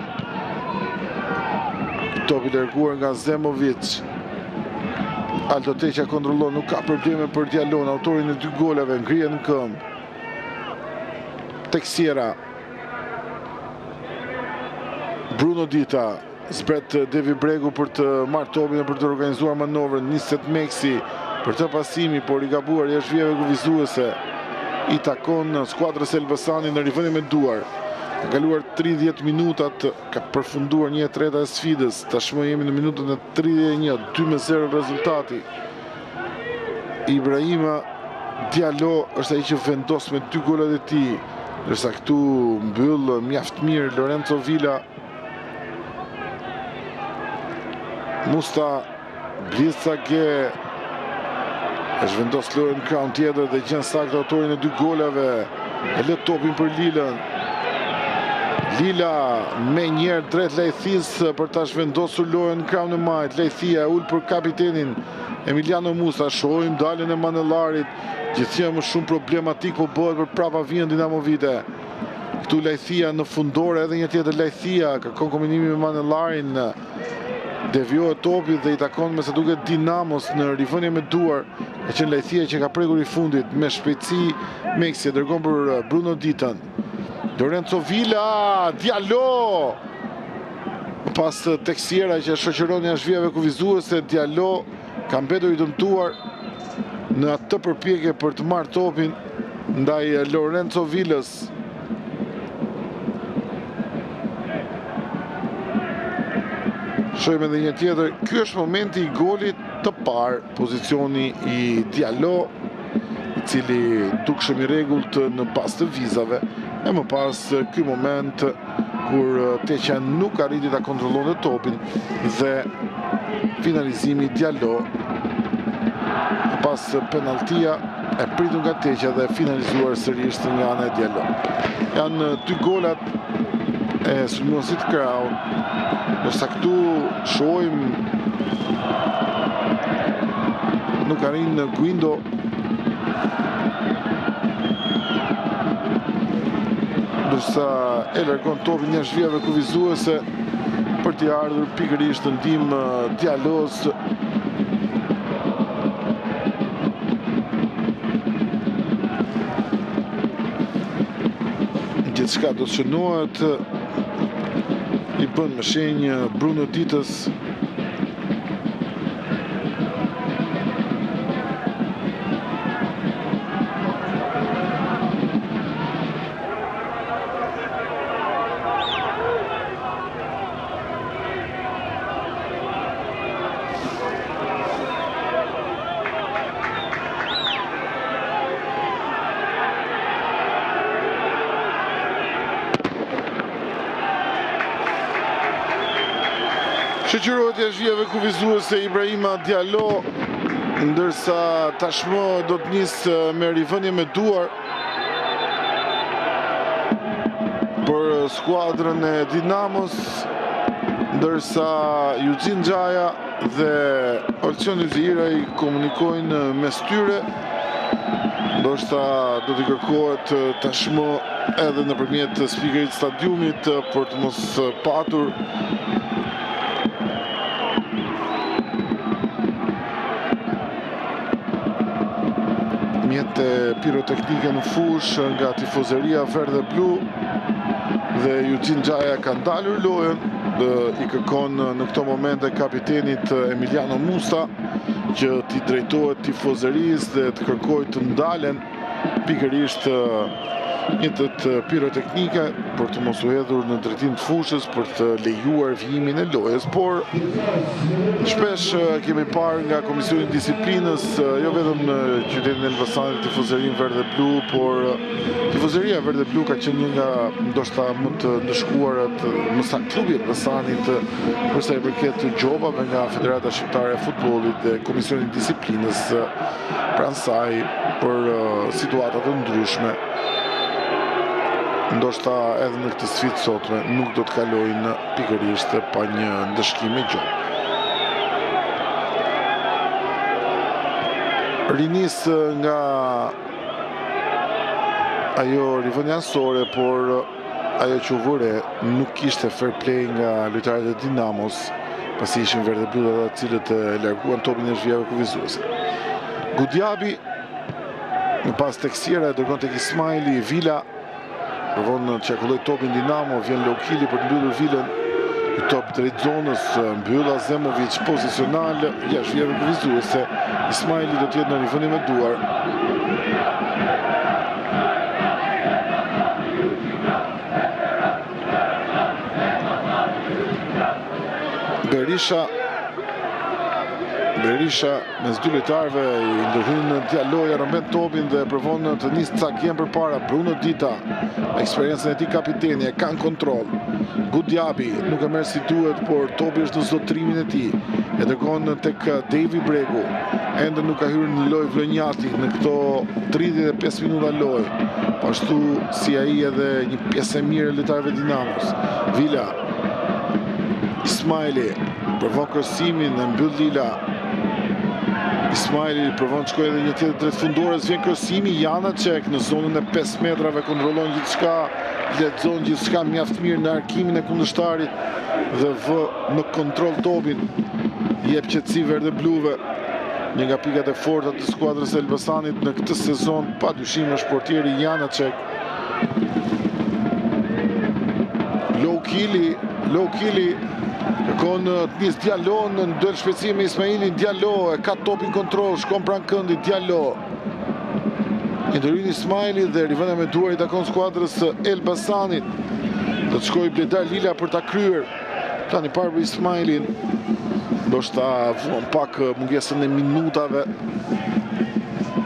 S1: Topi dërguar nga Zemovic. Aldo Teqa kontrollon, nuk ka probleme për Diallo, autorin e 2 golave, ngrihet në këmbë. Teksiera. Bruno Dita. Zbret Devi Bregu për të marrë topin e për të organizuar manovrën. Niset Meksi për të pasimi, por i gabuar jashtë vijave kufizuese. I takon skuadrës Elbasani në rivënie me duar. Ka kaluar 30 minutat, ka përfunduar 1/3 e sfidës. Tashmë jemi në minutën e 31, 2-0 rezultati. Ibrahima Diallo është ai që vendos me 2 golat e tij, ndërsa këtu mbyll mjaft mirë Lorenzo Villa. Musta Blitzage është vendos lojën në kraun tjetër dhe gjen saktë autorin e 2 golave. E lë topin për Lilën. Lila me njerë drejt Lejthis për ta zhvendosur lojën në kraun e majt. Lejthia ul për kapitenin Emiliano Musa. Shohim daljen e Manellarit. Gjithsej më shumë problematik po bëhet për prapa vijën Dinamovite. Këtu Lejthia në fundore, edhe një tjetër Lejthia kërkon kombinimi me Manellarin. Devjohet topi dhe i takon me sa duket Dinamos në rivënie me duar. Ka qenë Lejthia që ka prekur i fundit me shpejtësi. Meksi e dërgon për Bruno Ditën. Lorenzo Villa, Diallo. Pas Teksiera që shoqëron jashtë vijave kufizuese, Diallo ka mbetur i dëmtuar në atë përpjekje për të marrë topin ndaj Lorenzo Villës. Shohim edhe një tjetër, ky është momenti i golit të parë, pozicioni i Diallo, i cili dukshëm i rregullt në pas të vizave, e më pas ky moment kur Teqa nuk arriti ta kontrollonte topin dhe finalizimi Diallo. Pas penaltia e pritur nga Teqa dhe finalizuar sërish nga ana e Diallo. Janë 2 golat e sulmuesit krau. Nërsa këtu shohim nuk arrin Guindo. Ndërsa e largon topin jashtë vijave kufizuese për t'i ardhur pikërisht në ndihmë Diallos. Gjithçka do të shënohet. I bën me shenjë Bruno Ditës. Shoqërohet jashtë vijave kufizuese Ibrahima Diallo, ndërsa tashmë do të nisë me rivënie me duar për skuadrën e Dinamos, ndërsa Eugene Gjaja dhe Olcion Yzira i komunikojnë mes tyre. Ndoshta do t'i kërkohet tashmë edhe nëpërmjet spikerit stadiumit për të mos patur mjete piroteknike në fush nga tifozeria verdhe blu dhe Eugene Gjaja ka ndalur lojën. I kërkon në këto momente kapitenit Emiliano Musa që t'i drejtohet tifozerisë dhe të kërkojë të ndalen pikërisht mjetet piroteknike për të mos u hedhur në drejtim të fushës, për të lejuar vijimin e lojës, por shpesh kemi parë nga Komisioni i Disiplinës, jo vetëm në qytetin e Elbasanit tifozërinë verdh dhe blu, por tifozeria verdh dhe blu ka qenë një nga ndoshta më të ndëshkuarat mësa klubi i Elbasanit për sa i përket gjobave nga Federata Shqiptare e Futbollit dhe Komisioni i Disiplinës pranë saj për situata të ndryshme. Ndoshta edhe në këtë sfidë sotme nuk do të kalojnë pikërisht pa një ndëshkim me gjobë. Rinis nga ajo rivënia ansore, por ajo që u vëre nuk kishte fair play nga lojtarët e Dinamos, pasi ishin verdh dhe blu ata të cilët e larguan topin e zhvijave kufizuese. Gudjabi në pas teksira e dërgon tek Ismaili, Vila provon të çarkulloj topin Dinamo, vjen Lokili për të mbyllur Vilën, i top drejt zonës, mbyll Azemovic pozicional, jashtë zhvijave kufizuese. Ismaili do të jetë në rivënie me duar. Berisha mes dy lojtarëve i ndërhyn Diallo, rëmben topin dhe provon të nisë Cagjen përpara. Bruno Dita, eksperiencën e tij kapiteni, e kanë kontroll. Gudjabi nuk e merr si duhet, por topi është në zotrimin e tij. E dërgon tek Devi Bregu. Ende nuk ka hyrë në lojë Vlonjati në këto 35 minuta lojë. Ashtu si ai edhe një pjesë e mirë e lojtarëve Dinamos. Vila, Ismaili provon krosimin, e mbyll Lila. Ismaili provon të shkojë edhe një tjetër drejt fundores, vjen krosimi, Janacek në zonën e 5 metrave, kontrollon gjithçka, lexon gjithçka mjaft mirë në arkimin e kundërshtarit dhe vë në kontroll topin. Jep qetësi verdh dhe bluve. Një nga pikat e forta të skuadrës së Elbasanit në këtë sezon, padyshim është portieri Janacek. Lokili kërkon të nisë Diallo në duel shpejtësie me Ismailin. Diallo e ka topin kontroll, shkon pranë këndit. Diallo i ndërhyn Ismaili dhe rivënia me duar i takon skuadrës së Elbasanit. Do të shkojë Bledar Lila për ta kryer. Tani parë për Ismailin, ndoshta vuan pak mungesën e minutave.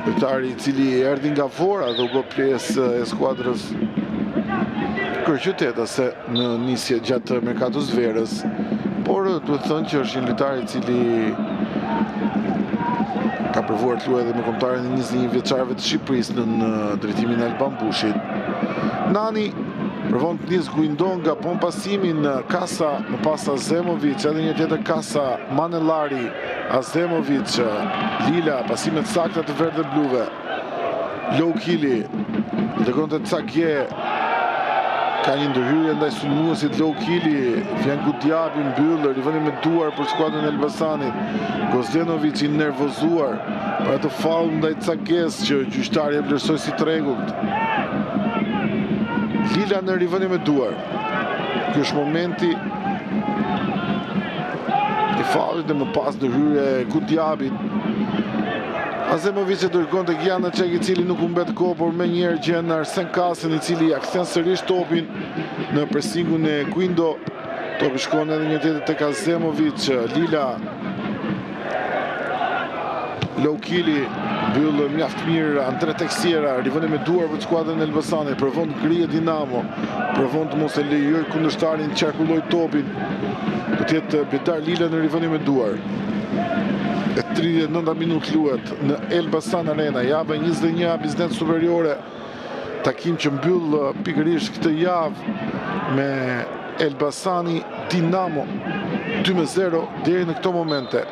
S1: Lojtari i cili erdhi nga Vora dhe u bë pjesë e skuadrës kryeqytetase në nisje gjatë merkatos verës, por duhet thënë që është një lojtar i cili ka provuar të luajë edhe me kombëtaren e 21 vjeçarëve të Shqipërisë në drejtimin e Alban Bushit. Nani provon të nisë Guindon nga pon pasimin, Kasa në pas Azemovic, edhe një tjetër Kasa, Manellari, Azemovic, Lila, pasimet sakta të verdh dhe bluve. Lokili dërgon te Cagje, ka një ndërhyrje ndaj sulmuesit Lokili, vjen Gudjabi, mbyll, rivënie me duar për skuadrën e Elbasanit. Gozdenovic i nervozuar për atë faull ndaj Cagjes që gjyqtari e vlerësoi si të rregullt. Lila në rivënie me duar. Ky është momenti i fallit dhe më pas ndërhyrje e Gudjabit. Azemovic e dërgon tek Janacek, i cili nuk u mbet kohë, por menjëherë gjen Arsen Kasën, i cili ja kthen sërish topin në presingun e Guindo. Topi shkon edhe një tjetër tek Azemovic. Lila, Lokili mbyll mjaft mirë Andre Teksiera, rivënie me duar për skuadrën e Elbasanit, provon të grije Dinamo, provon të mos e lejoj kundërshtarin të qarkulloj topin. Do të jetë Bledar Lila në rivënie me duar. 39 minutë luhet në Elbasan Arena, java 21 Biznes Superiore, takim që mbyll pikërisht këtë javë me Elbasani Dinamo 2-0 deri në këto momente.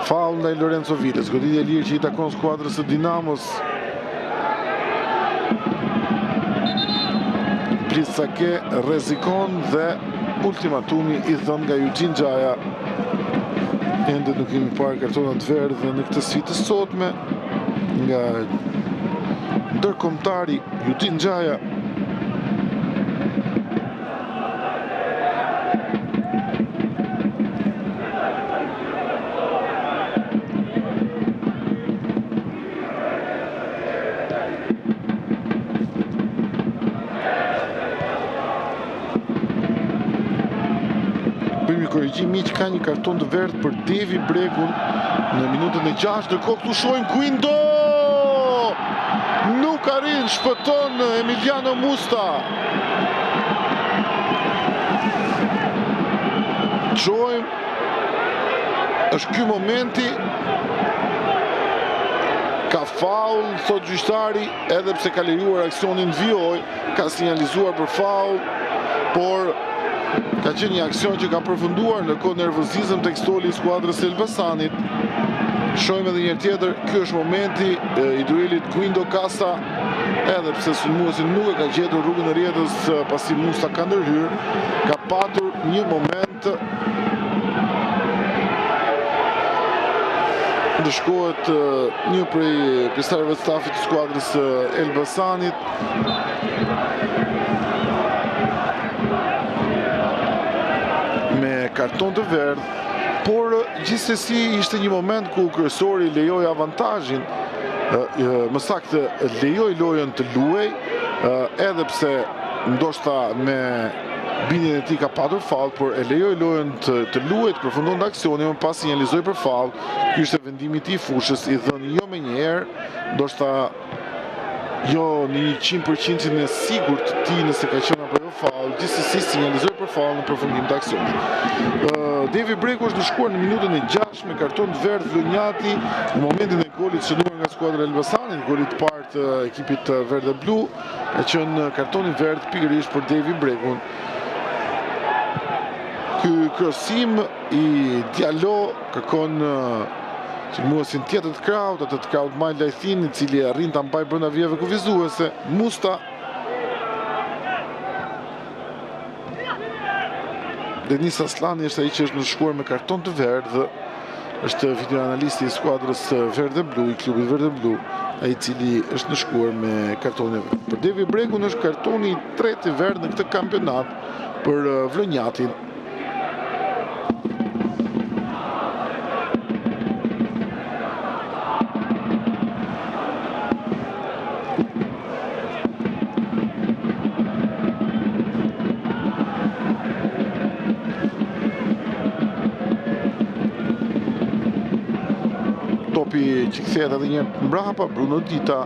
S1: Faull ndaj Lorenzo Vilës, goditje e lirë që i takon skuadrës së Dinamos. Blisake rrezikon dhe ultimatumi i dhënë nga Eugene Gjaja. Ende nuk kemi parë kartonat verdhë në këtë sfidë të sotme nga ndërkombëtari Eugene Gjaja. Bëjmë korrigjim miq, ka një karton të verdhë për Devi Bregun në minutën e 6, ndërkohë këtu shohim Guindo! Nuk arrin, shpëton Emiliano Musta. Shohim, është ky momenti. Ka faul, thot gjyqtari, edhe pse ka lejuar aksionin vijoj, ka sinjalizuar për faul, por ka qenë një aksion që ka përfunduar, ndërkohë nervozizëm tek stoli i skuadrës së Elbasanit. Shohim edhe një tjetër, ky është momenti i duelit Guindo Casa, edhe pse sulmuesi nuk e ka gjetur rrugën e rrjetës pasi Musta ka ndërhyr, ka patur një moment ndëshkohet një prej pjesëtarëve të stafit të skuadrës Elbasanit. Me karton të verdh, por gjithsesi ishte një moment ku kryesori lejoi avantazhin, më saktë lejoi lojën të luaj, edhe pse ndoshta me bindjen e tij ka patur fall, por e lejoi lojën të luajë, të përfundonte aksionin, më pas sinjalizoi për fall. Ky ishte vendimi i tij fushës, i dhënë jo menjëherë, ndoshta jo në 100% e sigurt të tij nëse ka qenë apo jo fall, gjithsesi sinjalizoi për fall në përfundim të aksionit. Devi Bregu është ndëshkuar në minutën e 6 me karton të verdh Vlonjati në momentin e golit shënuar nga skuadra e Elbasanit, golit të parë të ekipit verde blu, ka qenë kartoni verdh pikërisht për Devi Bregun. Ky krosim i Diallo kërkon sulmuesin tjetër të kraut, atë të kraut Majl Lajthin, i cili arrin ta mbajë brenda vijave kufizuese. Musta Denis Aslani është ai që është ndëshkuar me karton të verdh, është videoanalisti i skuadrës verde blu, i klubit verde blu, ai i cili është ndëshkuar me kartonin. Për Devi Bregun është kartoni i tretë i verdh në këtë kampionat për Vlonjatin. Topi që kthehet edhe një herë mbrapa, Bruno Dita.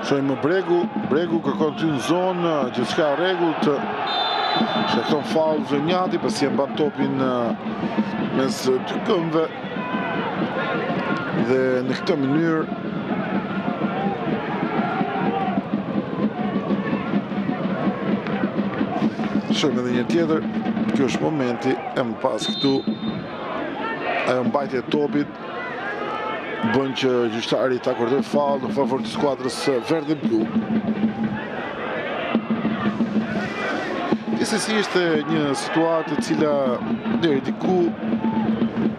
S1: Shohim Bregu kërkon ty në zonë, gjithçka e rregullt. Shkakton faul Vlonjati pasi e mban topin mes dy këmbëve. Dhe në këtë mënyrë shohim edhe një tjetër, kjo është momenti, e më pas këtu ajo mbajtje e topit bën që gjyqtari ta akordoj faul në favor të skuadrës verde blu. Gjithsesi ishte një situatë e cila deri diku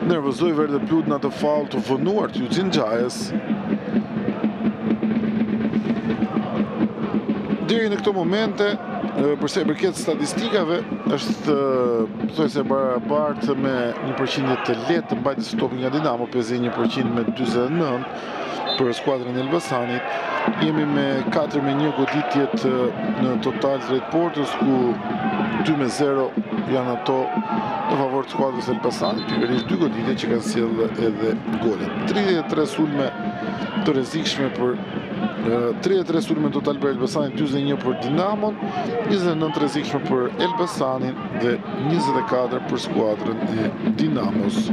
S1: nervozoi verde blu në atë faul të vënuar të Yuxin Xhajës. Deri në këto momente, përsa i përket statistikave, është thuajse barabartë me një përqindje të lehtë të mbajtjes së topit nga Dinamo, 51% me 49% për skuadrën e Elbasanit. Jemi me 4-1 goditjet në total drejt portës, ku 2-0 janë ato në favor të skuadrës Elbasanit, pikërisht 2 goditje që kanë sjellë edhe golet. 33 sulme të rrezikshme për 33 sulme total për Elbasanit, 41 për Dinamon, 29 të rrezikshme për Elbasanin dhe 24 për skuadrën e Dinamos.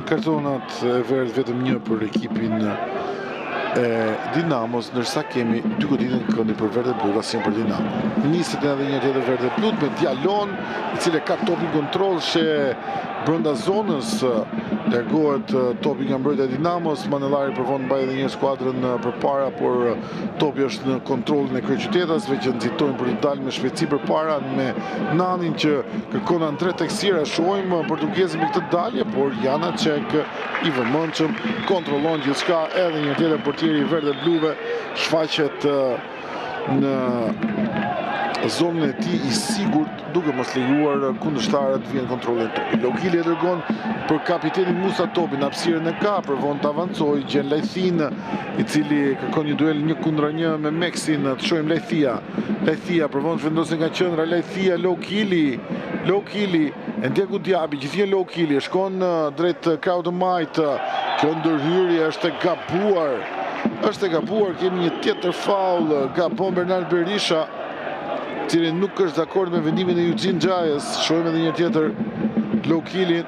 S1: Kartonat e verdh vetëm një për ekipin e Dinamos, ndërsa kemi 2 goditje në këndi për verde blu, asnjë për Dinamo. Niset edhe një tjetër verde blu me Dialon, i cili ka topin kontroll, brenda zonës, largohet topi nga mbrojtja e Dinamos. Manellari provon mbajë edhe një skuadrën përpara, por topi është në kontrollin e kryeqytetasve që nxitojnë për të dalë me shpejtësi përpara me Nanin që kërkon Andre Teksira. Shohim portugezin me këtë dalje, por Janacek i vëmendshëm kontrollon gjithçka, edhe një tjetër portieri i verde bluve shfaqet në zonën e tij i sigurt, duke mos lejuar kundërshtarët vjen kontrollin e topit. Lokili e dërgon për kapitenin Musa topin, hapësirën e ka, provon të avancojë, gjen Lajthin, i cili kërkon një duel 1-1 me Meksin. Të shohim Lajthia. Lajthia provon të vendosë nga qendra, Lajthia, Lokili, e ndjeku Diabi, gjithnjë Lokili, shkon drejt krahut të majt. Kjo ndërhyrje është e gabuar, kemi një tjetër faul, gabon Bernard Berisha, cili nuk është dakord me vendimin e Eugene Gjajës. Shohim edhe një tjetër Lokilin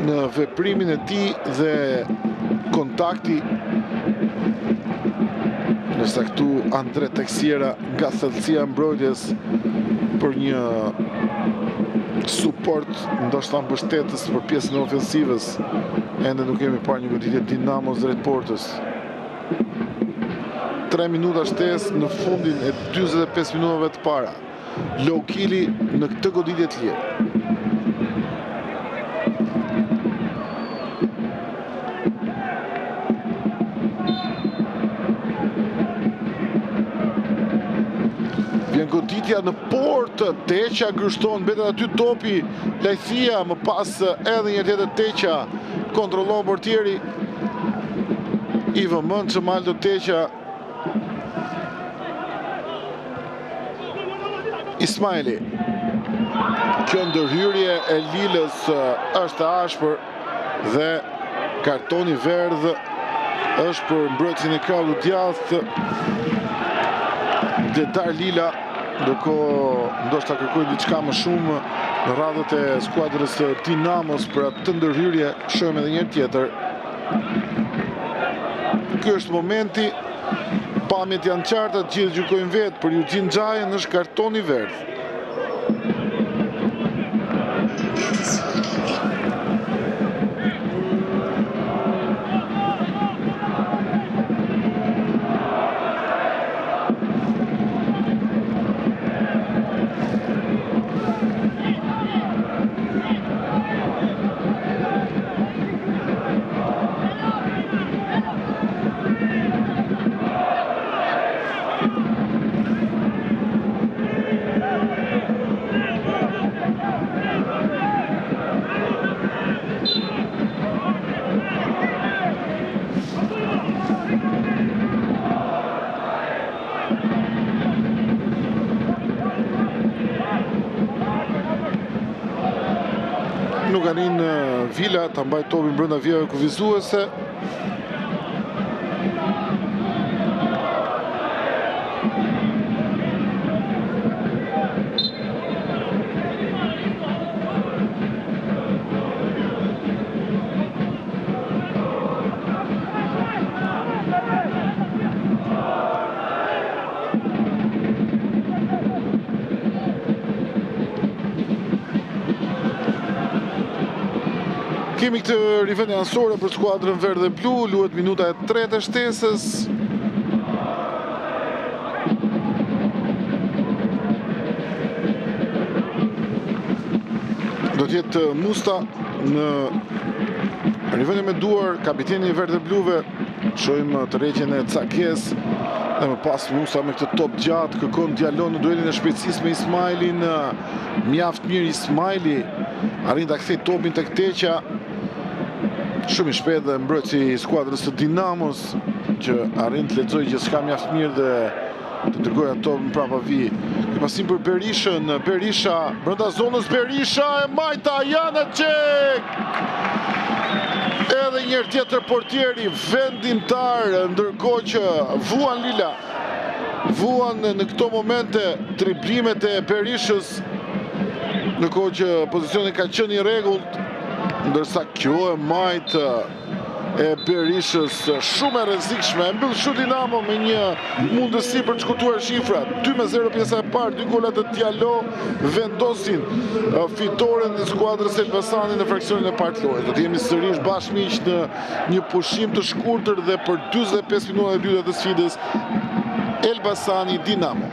S1: në veprimin e tij dhe kontakti. Nësa këtu Andre Teksiera nga thellësia e mbrojtjes për një suport, ndoshta mbështetës për pjesën e ofensivës. Ende nuk kemi parë një goditje Dinamos drejt portës. 3 minuta shtesë në fundin e 45 minutave të para. Lokili në këtë goditje të lirë. Vjen goditja në portë, Teqa gërshton, mbetet aty topi, Lajthia, më pas edhe një tjetër Teqa, kontrollon portieri i vëmendshëm Aldo Teqa. Ismaili. Kjo ndërhyrje e Lilës është e ashpër dhe kartoni verdh është për mbrojtjen e krahut të djathtë. Dedar Lila, ndërkohë ndoshta kërkoi diçka më shumë në radhët e skuadrës Dinamos për atë ndërhyrje. Shohim edhe një tjetër. Ky është momenti. Pamjet janë qarta, të gjithë gjykojnë vetë, për Eugene Gjajën është kartoni verdh. Nuk anin Vila ta mbaj topin brenda vijave kufizuese. Kemi këtë rivendje ansore për skuadrën verdh dhe blu, luhet minuta e 3 e shtesës. Do t'jetë Musta në rivendje me duar, kapiteni i verdh dhe bluve. Shohim tërheqjen e Cakes dhe më pas Musa me këtë top gjatë, kërkon djalon në duelin e shpejtësisë me Ismailin. Mjaft mirë Ismaili, arrin ta kthej topin tek Teqa. Shumë i shpejt dhe mbrojtësi i skuadrës të Dinamos, që arrin të lexojë që s'ka mjaft mirë dhe të dërgojë ato mbrapa vi. Ky pasim për Berishën, Berisha brenda zonës, Berisha e majta Janacek. Edhe një tjetër portieri vendimtar, ndërkohë që vuan në këto momente triplimet e Berishës, ndërkohë që pozicioni ka qenë i rregullt. Ndërsa kjo e majtë e Berishës shumë e rrezikshme, e mbyll kështu Dinamo me një mundësi për të shkurtuar shifrat. 2-0 pjesa e parë, 2 gola të Diallo vendosin fitoren e skuadrës Elbasani në fraksionin e parë të lojës. Do të jemi sërish bashkë miq në një pushim të shkurtër dhe për 45 minuta e dyta të sfidës Elbasani Dinamo.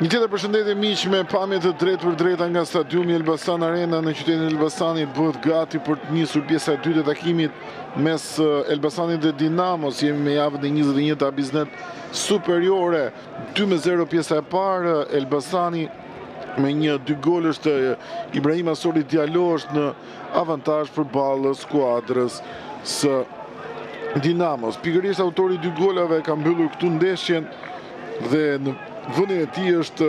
S1: Një tjetër përshëndetje miq me pamje të drejtë për drejta nga stadiumi Elbasan Arena në qytetin e Elbasanit bëhet gati për të nisur pjesa e dytë e takimit mes Elbasanit dhe Dinamos. Jemi me javën e 21 të Abiznet superiore 2-0 pjesa e parë. Elbasani me 2 golësh të Ibrahim Asori Diallo është në avantazh përballë skuadrës së Dinamos. Pikërisht autori 2 golave ka mbyllur këtu ndeshjen dhe në vendin e tij është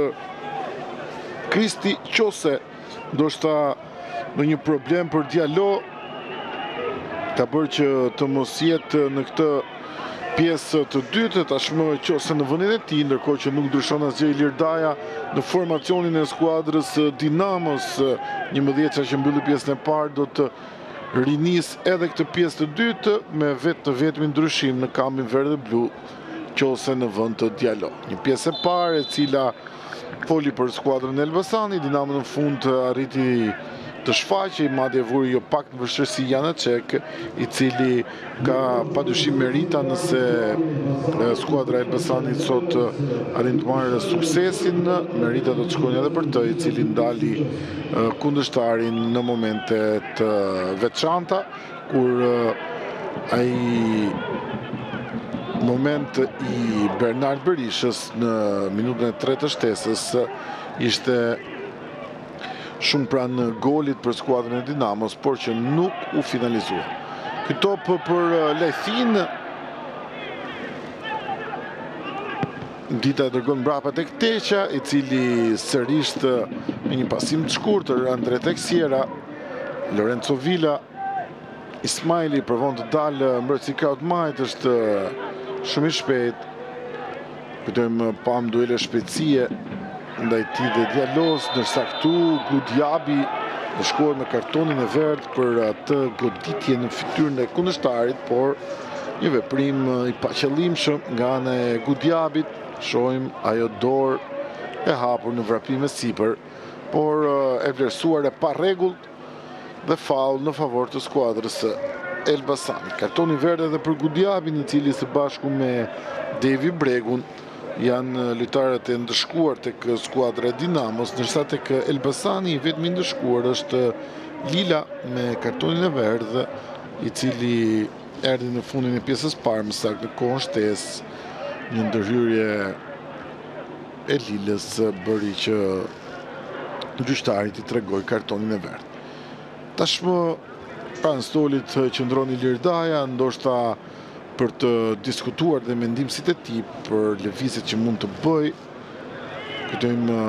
S1: Kristi Qose, ndoshta në një problem për Diallo ka bërë që të mos jetë në këtë pjesë të dytë. Tashmë Qose në vendin e tij, ndërkohë që nuk ndryshon asgjë Ilir Daja në formacionin e skuadrës Dinamos. 11-ca që mbylli pjesën e parë do të rinis edhe këtë pjesë të dytë me vetëm ndryshim në kambin verdh dhe blu, Qose në vend të Diallo. Një pjesë e parë e cila foli për skuadrën e Elbasanit. Dinamo në fund arriti të shfaqej, madje vuri jo pak në vështirësi Janacek, i cili ka padyshim merita nëse skuadra e Elbasanit sot arrin të marrë suksesin. Merita do të shkojnë edhe për të, i cili ndali kundërshtarin në momente të veçanta, kur ai moment i Bernard Berishës në minutën e 3 të shtesës ishte shumë pranë golit për skuadrën e Dinamos, por që nuk u finalizua. Ky top për Lejthin, Dita e dërgon mbrapa tek Teqa, i cili sërisht me një pasim të shkurtër Andre Teksiera, Lorenzo Villa, Ismaili provon të dalë mbrojtësi kraut majt, është shumë i shpejt. Kujtojmë pam duele shpejtësie ndaj tij dhe Diallos, ndërsa këtu Gudjabi do shkohet me kartonin e verdh për atë goditje në fytyrën e kundërshtarit, por një veprim i paqëllimshëm nga ana e Gudjabit. Shohim ajo dorë e hapur në vrapim me sipër, por e vlerësuar e pa rregullt dhe faull në favor të skuadrës Elbasanit. Kartoni verdh edhe për Gudjabin, i cili së bashku me Devi Bregun janë lojtarët e ndëshkuar tek skuadra e Dinamos, ndërsa tek Elbasani vetëm i ndëshkuar është Lila me kartonin e verdh, i cili erdhi në fundin e pjesës parë, më saktë në kohën shtesë. Një ndërhyrje e Lilës bëri që gjyqtarit i tregoi kartonin e verdh. Tashmë pranë stolit qëndron Ilir Daja, ndoshta për të diskutuar dhe mendimësit e tij për lëvizjet që mund të bëj. Kujtojmë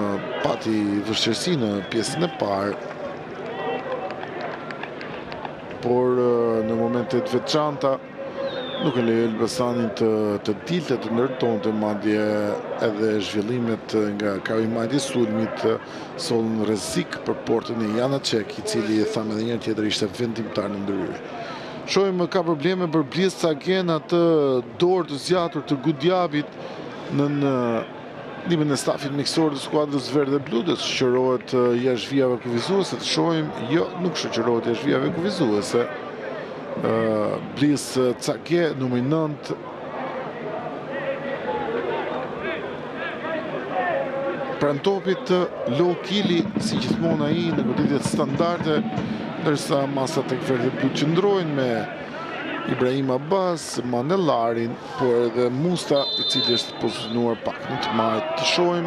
S1: pati vështirësi në pjesën e parë, por në momentet veçanta nuk e lejoi Elbasanit të dilte, të ndërtonte, madje edhe zhvillimet nga kavimajti i sulmit sollën rrezik për portën e Janacek, i cili e thamë edhe një tjetër ishte vendimtar në ndryrë. Shohim ka probleme për Blies Cagen, atë dorë të zgjatur të Gudjabit në ndihmën e stafit miksor të skuadrës verdhe blu, dhe shoqërohet jashtë vijave kufizuese. Të shohim, jo, nuk shoqërohet jashtë vijave kufizuese. Blies Cagen, numri 9. Pranë topit Lo Kili, si gjithmonë ai në goditjet standarde, ndërsa masat tek verdhe blu qëndrojnë me Ibrahim Abbas, Manellarin, por edhe Musta, i cili është pozicionuar pak në të majt. Të shohim,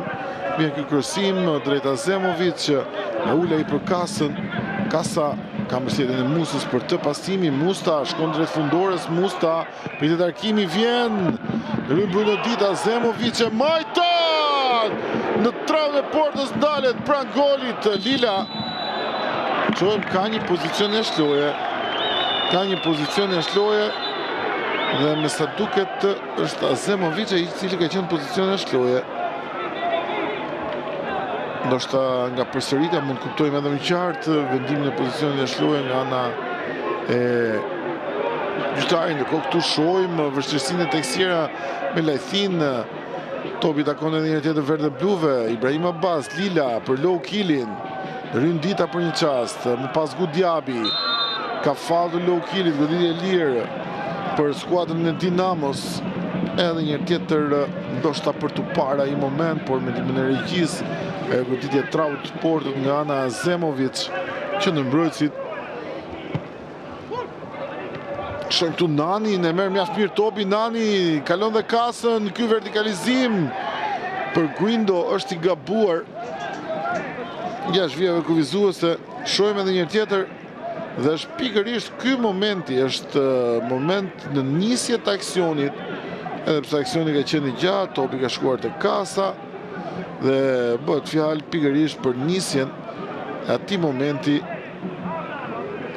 S1: vjen ky kërësim drejt Azemovic, me ula i për Kasën. Kasa ka mbështetjen e Musës për të pasimi. Musta shkon drejt fundores. Musta pritet arkimi, vjen rrym Bruno Dita. Azemovic e majton në travën e portës, ndalet pranë golit Lila. Shohim ka një pozicion e shloje. Dhe me sa duket është Azemovic i cili ka qenë pozicion e shloje. Ndoshta nga përsëritja mund kuptojmë edhe më qartë vendimin e pozicionit e shloje nga ana e gjyqtarit. Ndërkohë këtu shohim vështirësinë e Teksiera me Lajthin. Topi takon edhe një tjetër verdhe bluve. Ibrahim Abbas, Lila për Lo Kilin. Rryn Dita për një çast. Më pas Gudjabi. Ka faull Lo Kilit, goditje e lirë për skuadrën e Dinamos. Edhe një tjetër ndoshta për të para i moment, por me ndihmën e regjis, goditje traut portët nga ana Zemovic, që në mbrojtësit. Shën këtu Nani, ne merr mjaft mirë topi, Nani kalon dhe kasën, ky vertikalizim për Guindo është i gabuar. Jashtë vijave kufizuese, shohim edhe një tjetër dhe është pikërisht ky momenti, është moment në nisje të aksionit, edhe pse aksioni ka qenë i gjatë, topi ka shkuar te kasa dhe bëhet fjalë pikërisht për nisjen e atij momenti.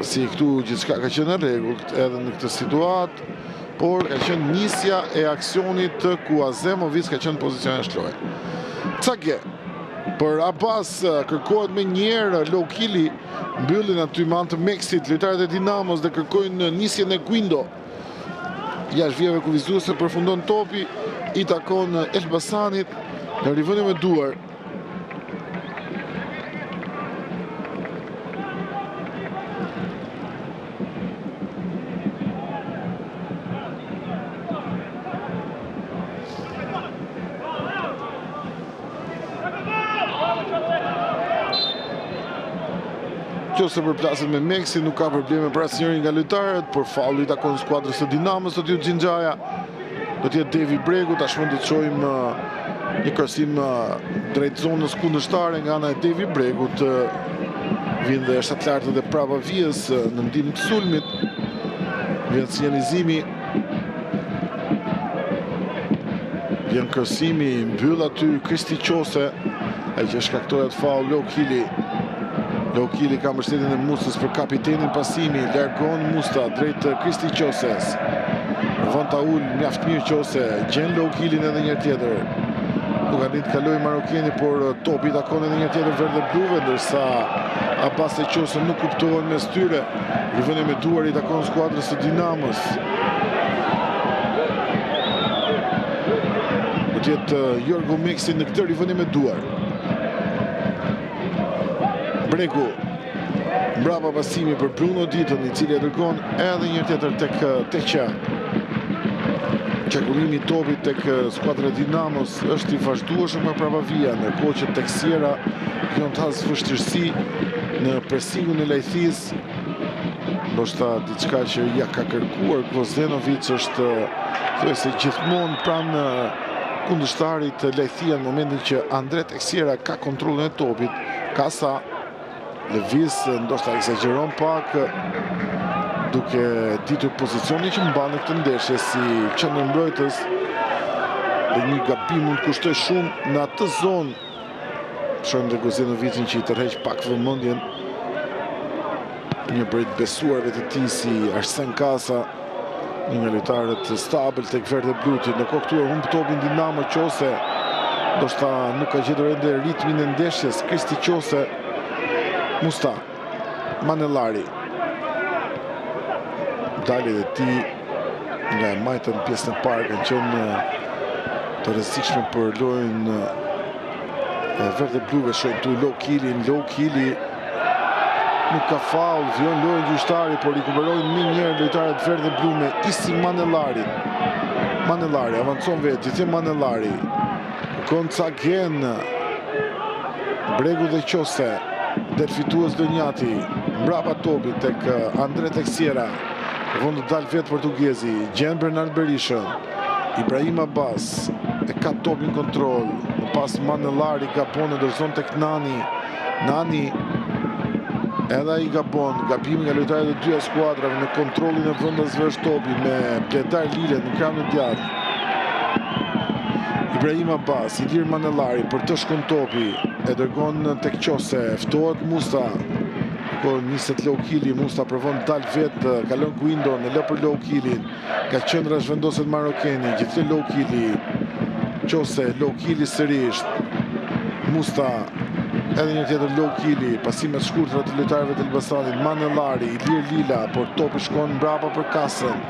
S1: Si këtu gjithçka ka qenë në rregull edhe në këtë situatë, por ka qenë nisja e aksionit ku Azemovic ka qenë në pozicion e shloj. Cage, për Abbas kërkohet me njerë, Lokili mbyllin aty me anë të Meksit, lojtarët e Dinamos dhe kërkojnë nisjen e Guindo. Jashtë vijave kufizuese përfundon topi, i takon Elbasanit në rivënie me duar. Qose përplaset me Meksi, nuk ka probleme për asnjërin nga lojtarët, por faulli i takon skuadrës së Dinamos, do t'ju Xhinxhaja. Do t'jetë Devi Bregu, tashmë do të shohim një kërsim drejt zonës kundërshtare nga ana e Devi Bregut. Vjen dhe shtatlartë dhe prapa vijës në ndihmë të sulmit. Vjen sinjalizimi. Vjen kërësimi, mbyll aty Kristi Qose, ai që shkaktoi atë faull Lokili. Lokili ka mbështetjen e Mustës për kapitenin pasimi, largon Musta drejt Kristi Qoses. Von Taul mjaft mirë Qose, gjen Lokilin edhe një tjetër. Nuk arrit të kalojë marokeni, por topi takon edhe një tjetër verdhe bluve, ndërsa Abbas e Qose nuk kuptohen mes tyre. Rivënie me duar i takon skuadrës së Dinamos. Do t'jetë Jorgo Meksi në këtë rivënie me duar. Bregu, mbrapa pasimi për Bruno Ditën, i cili e dërgon edhe një tjetër tek Teqa. Qarkullimi i topit tek skuadra Dinamos është i vazhdueshëm nga prapa vija, ndërkohë që tek Sierra vjen të has vështirësi në presingun e Lajthis. Ndoshta diçka që ja ka kërkuar Gvozdenovic është thuajse gjithmonë pranë kundërshtarit Lajthia në momentin që Andre tek Sierra ka kontrollin e topit. Kasa lëviz, ndoshta eksagjeron pak, duke ditur pozicionin që mban në këtë ndeshje si qendërmbrojtës, dhe një gabim mund të kushtoj shumë në atë zonë. Shohim dhe Gvozdenovic që i tërheq pak vëmendjen. Një prej besuarve të tij si Arsen Kasa, një nga lojtarët stabil tek verdhe bluti. Ndërkohë këtu e humb topin Dinamo Qose, ndoshta nuk ka gjetur ende ritmin e ndeshjes. Kristi Qose, Musta, Manellari. Dali dhe ti nga e majtën në pjesën e parë kanë qenë të rrezikshme për lojën e verdhe bluve. Shohim tu Lokili nuk ka faull, vjen lojën gjyqtari, por rikuperojnë më njëherë lojtarët verdhe blu me Isi Manellari. Manellari avancon vetë, gjithë Manellari. Gonçagen, Bregu dhe Qose. Derfitues Donjati, mbrapa topit tek Andre tek Sierra. Vënd të dalë vetë portugezi, gjen Bernard Berishën. Ibrahim Abbas e ka topin kontrol, në pas Manellari gabon e dërzon tek Nani. Nani edhe ai gabon, gabim nga lojtarët e dyja skuadrave në kontrollin e vendasve është topi me Bledar Lile në krahun e djathtë. Ibrahim Abbas, Ilir Manellari për të shkon topi, e dërgon tek Qose, ftohet Musta. Kur niset Lokili, Musta provon të dalë vetë, kalon Guindo në lë për Lokilin. Nga qendra zhvendoset marokeni, gjithë Lokili. Qose, Lokili sërish. Musta, edhe një tjetër Lokili, pasimet shkurtra të lojtarëve të Elbasanit. Manellari, Ilir Lila, por topi shkon mbrapa për Kasën,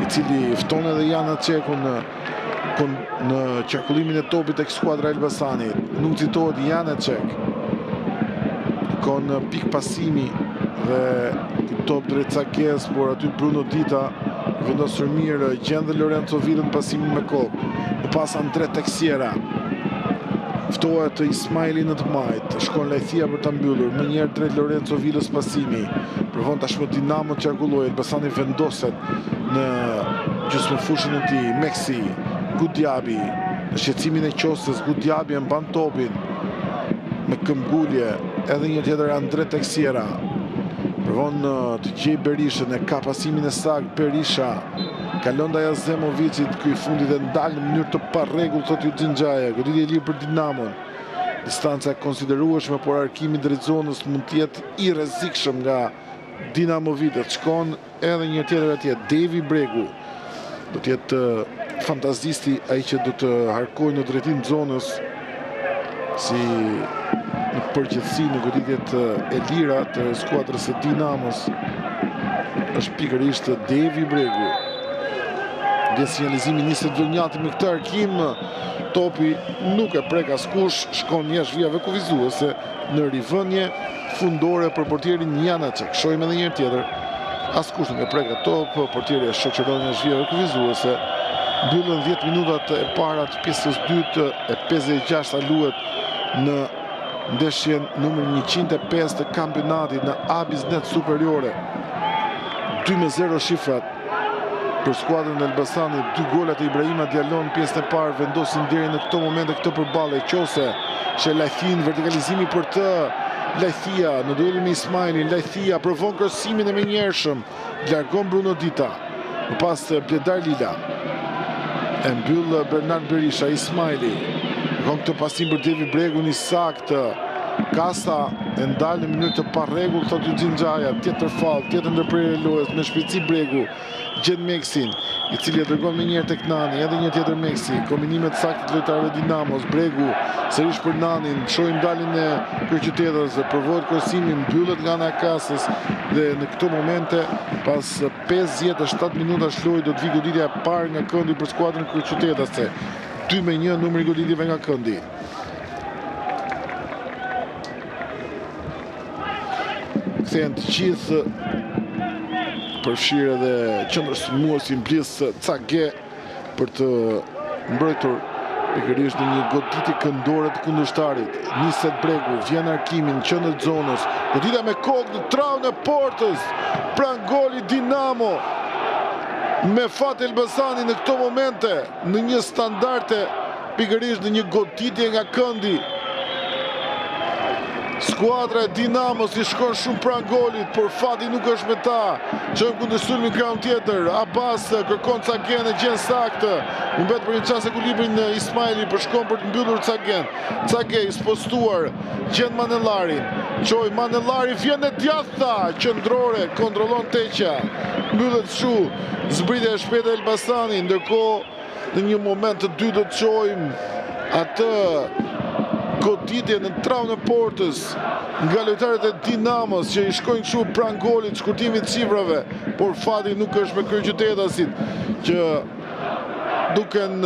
S1: i cili fton edhe Jana Çekun në qarkullimin e topit tek skuadra Elbasanit. Nuk citohet Jana Çek. Kon pik pasimi dhe top drejt Cakes, por aty Bruno Dita vendosur mirë, gjen dhe Lorenzo Villa në pasimin me kokë. Më pas Andre Texiera. Ftohet Ismaili në të majt, shkon Lajthia për ta mbyllur, më njerë drejt Lorenzo Villës pasimi. Provon tashmë Dinamo të qarkullojë, Elbasani vendoset në gjysmëfushën e tij. Meksi, Gudjabi, në shqetësimin e qosës, Gudjabi e mban topin me këmbgulje, edhe një tjetër Andre Texiera. Provon të gjej Berishën, e ka pasimin e saktë Berisha. Kalon ndaj Azemovicit, ky i fundit e ndalë në mënyrë të parregull, thot Yuxhin Xhaja. Goditje e lirë për Dinamon. Distanca e konsiderueshme, por arkimi drejt zonës mund të jetë i rrezikshëm nga Dinamovitët. Shkon edhe një tjetër atje, Devi Bregu. Do të jetë fantazisti ai që do të harkojë në drejtim të zonës si në përgjithësi në goditjet e lira të skuadrës së Dinamos. Është pikërisht Devi Bregu. Dhe sinjalizimi niset Vëlnjati me këtë arkim, topi nuk e prek askush, shkon jashtë vijave kufizuese në rivënje fundore për portierin Janacek. Shohim edhe një tjetër, askush nuk e prek atë top, portieri e shoqëron jashtë vijave kufizuese. Mbyllën 10 minutat e para të pjesës dytë e 56 luhet në ndeshjen numër 105 të kampionatit në A-Biznet Superiore. 2-0 shifrat për skuadrën e Elbasanit. 2 golat e Ibrahima Dialon pjesën e parë vendosin deri në këto momente këtë përballje. Qose që Lajthin, vertikalizimi për të Lajthia në duelin me Ismailin. Lajthia provon krosimin e menjëhershëm, largon Bruno Dita. Më pas Bledar Lila. E mbyll Bernard Berisha. Ismaili kon këtë pasim për Devi Bregun i saktë. Kasa e ndalë në mënyrë të parregull, thot Yuxhin Xhaja. Tjetër fall, tjetër ndërprerje e lojës me shpejtësi Bregu. Gjen Meksin, i cili e dërgon me njëherë tek Nani, edhe një tjetër Meksi. Kombinimet saktë të lojtarëve Dinamos. Bregu sërish për Nanin, shohim dalin e kryeqytetës, provohet krosimi, mbyllet nga ana e Kasës dhe në këto momente pas 57 minutash lojë do të vi goditja e parë nga këndi për skuadrën kryeqytetase. 2-1 numri i goditjeve nga këndi. Kthehen të gjithë, përfshirë edhe qendrësulmuesin Blis Cage për të mbrojtur pikërisht në një goditje këndore të kundërshtarit. Niset Bregu, vjen arkimin, qendër zonës, goditja me kokë në traunë e portës, pran goli Dinamo. Me fat Elbasani në këto momente, në një standarte, pikërisht në një goditje nga këndi. Skuadra e Dinamos i shkon shumë pranë golit, por fati nuk është me ta. Çon kundër sulmin krahun tjetër. Abbas kërkon Cagen e gjen saktë. U mbet për një çast ekuilibrin Ismaili, por shkon për të mbyllur Cagen. Cage i spostuar, gjen Manellarin. Çoj Manellari, vjen e djathta, qendrore, kontrollon Teqa. Mbyllet shu, zbritja e shpejtë e Elbasani, ndërkohë në një moment të dytë do të shohim atë goditje në traunë e portës nga lojtarët e Dinamos që i shkojnë kështu pranë golit, shkurtimit cifrave, por fati nuk është me kryeqytetasit që duken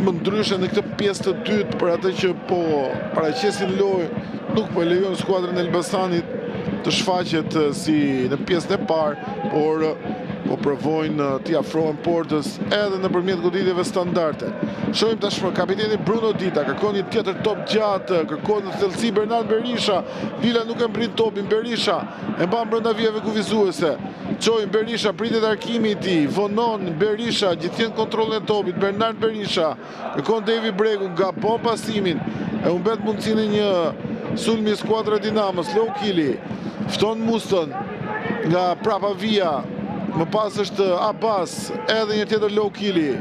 S1: më ndryshe në këtë pjesë të dytë për atë që po paraqesin lojë, nuk po lejojnë skuadrën e Elbasanit të shfaqet si në pjesën e parë, por po provojnë t'i afrohen portës edhe nëpërmjet goditjeve standarde. Shohim tashmë kapiteni Bruno Dita, kërkon një tjetër top gjatë, kërkon në thellësi Bernard Berisha. Lila nuk e mbrin topin, Berisha e mban brenda vijave kufizuese. Çojm Berisha, pritet arkimi i tij, vonon Berisha, gjithjen kontrollin e topit, Bernard Berisha, kërkon Devi Bregu, gabon pasimin, e humbet mundësinë e një sulmi i skuadrës Dinamos. Low Kili fton Muston nga prapa vija. Më pas është Abbas, edhe një tjetër Low Kili.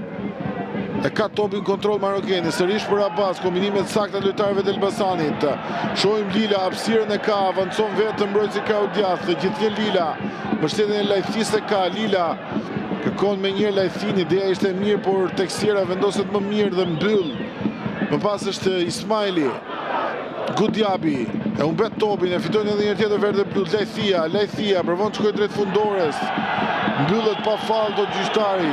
S1: E ka topin kontroll marokeni, sërish për Abbas, kombinimet sakta lojtarëve të Elbasanit. Shohim Lila, hapësirën e ka, avancon vetëm mbrojtësi ka u djathtë, gjithnjë Lila. Mbështetjen e Lajthisë ka, Lila kërkon me njëherë Lajthin, ideja ishte mirë, por Texiera vendoset më mirë dhe mbyll. Më pas është Ismaili. Gudjabi e humbet topin, e fiton edhe një tjetër verde blu. Lajthia provon të shkojë drejt fundores. Mbyllet pa fallë do gjyqtari.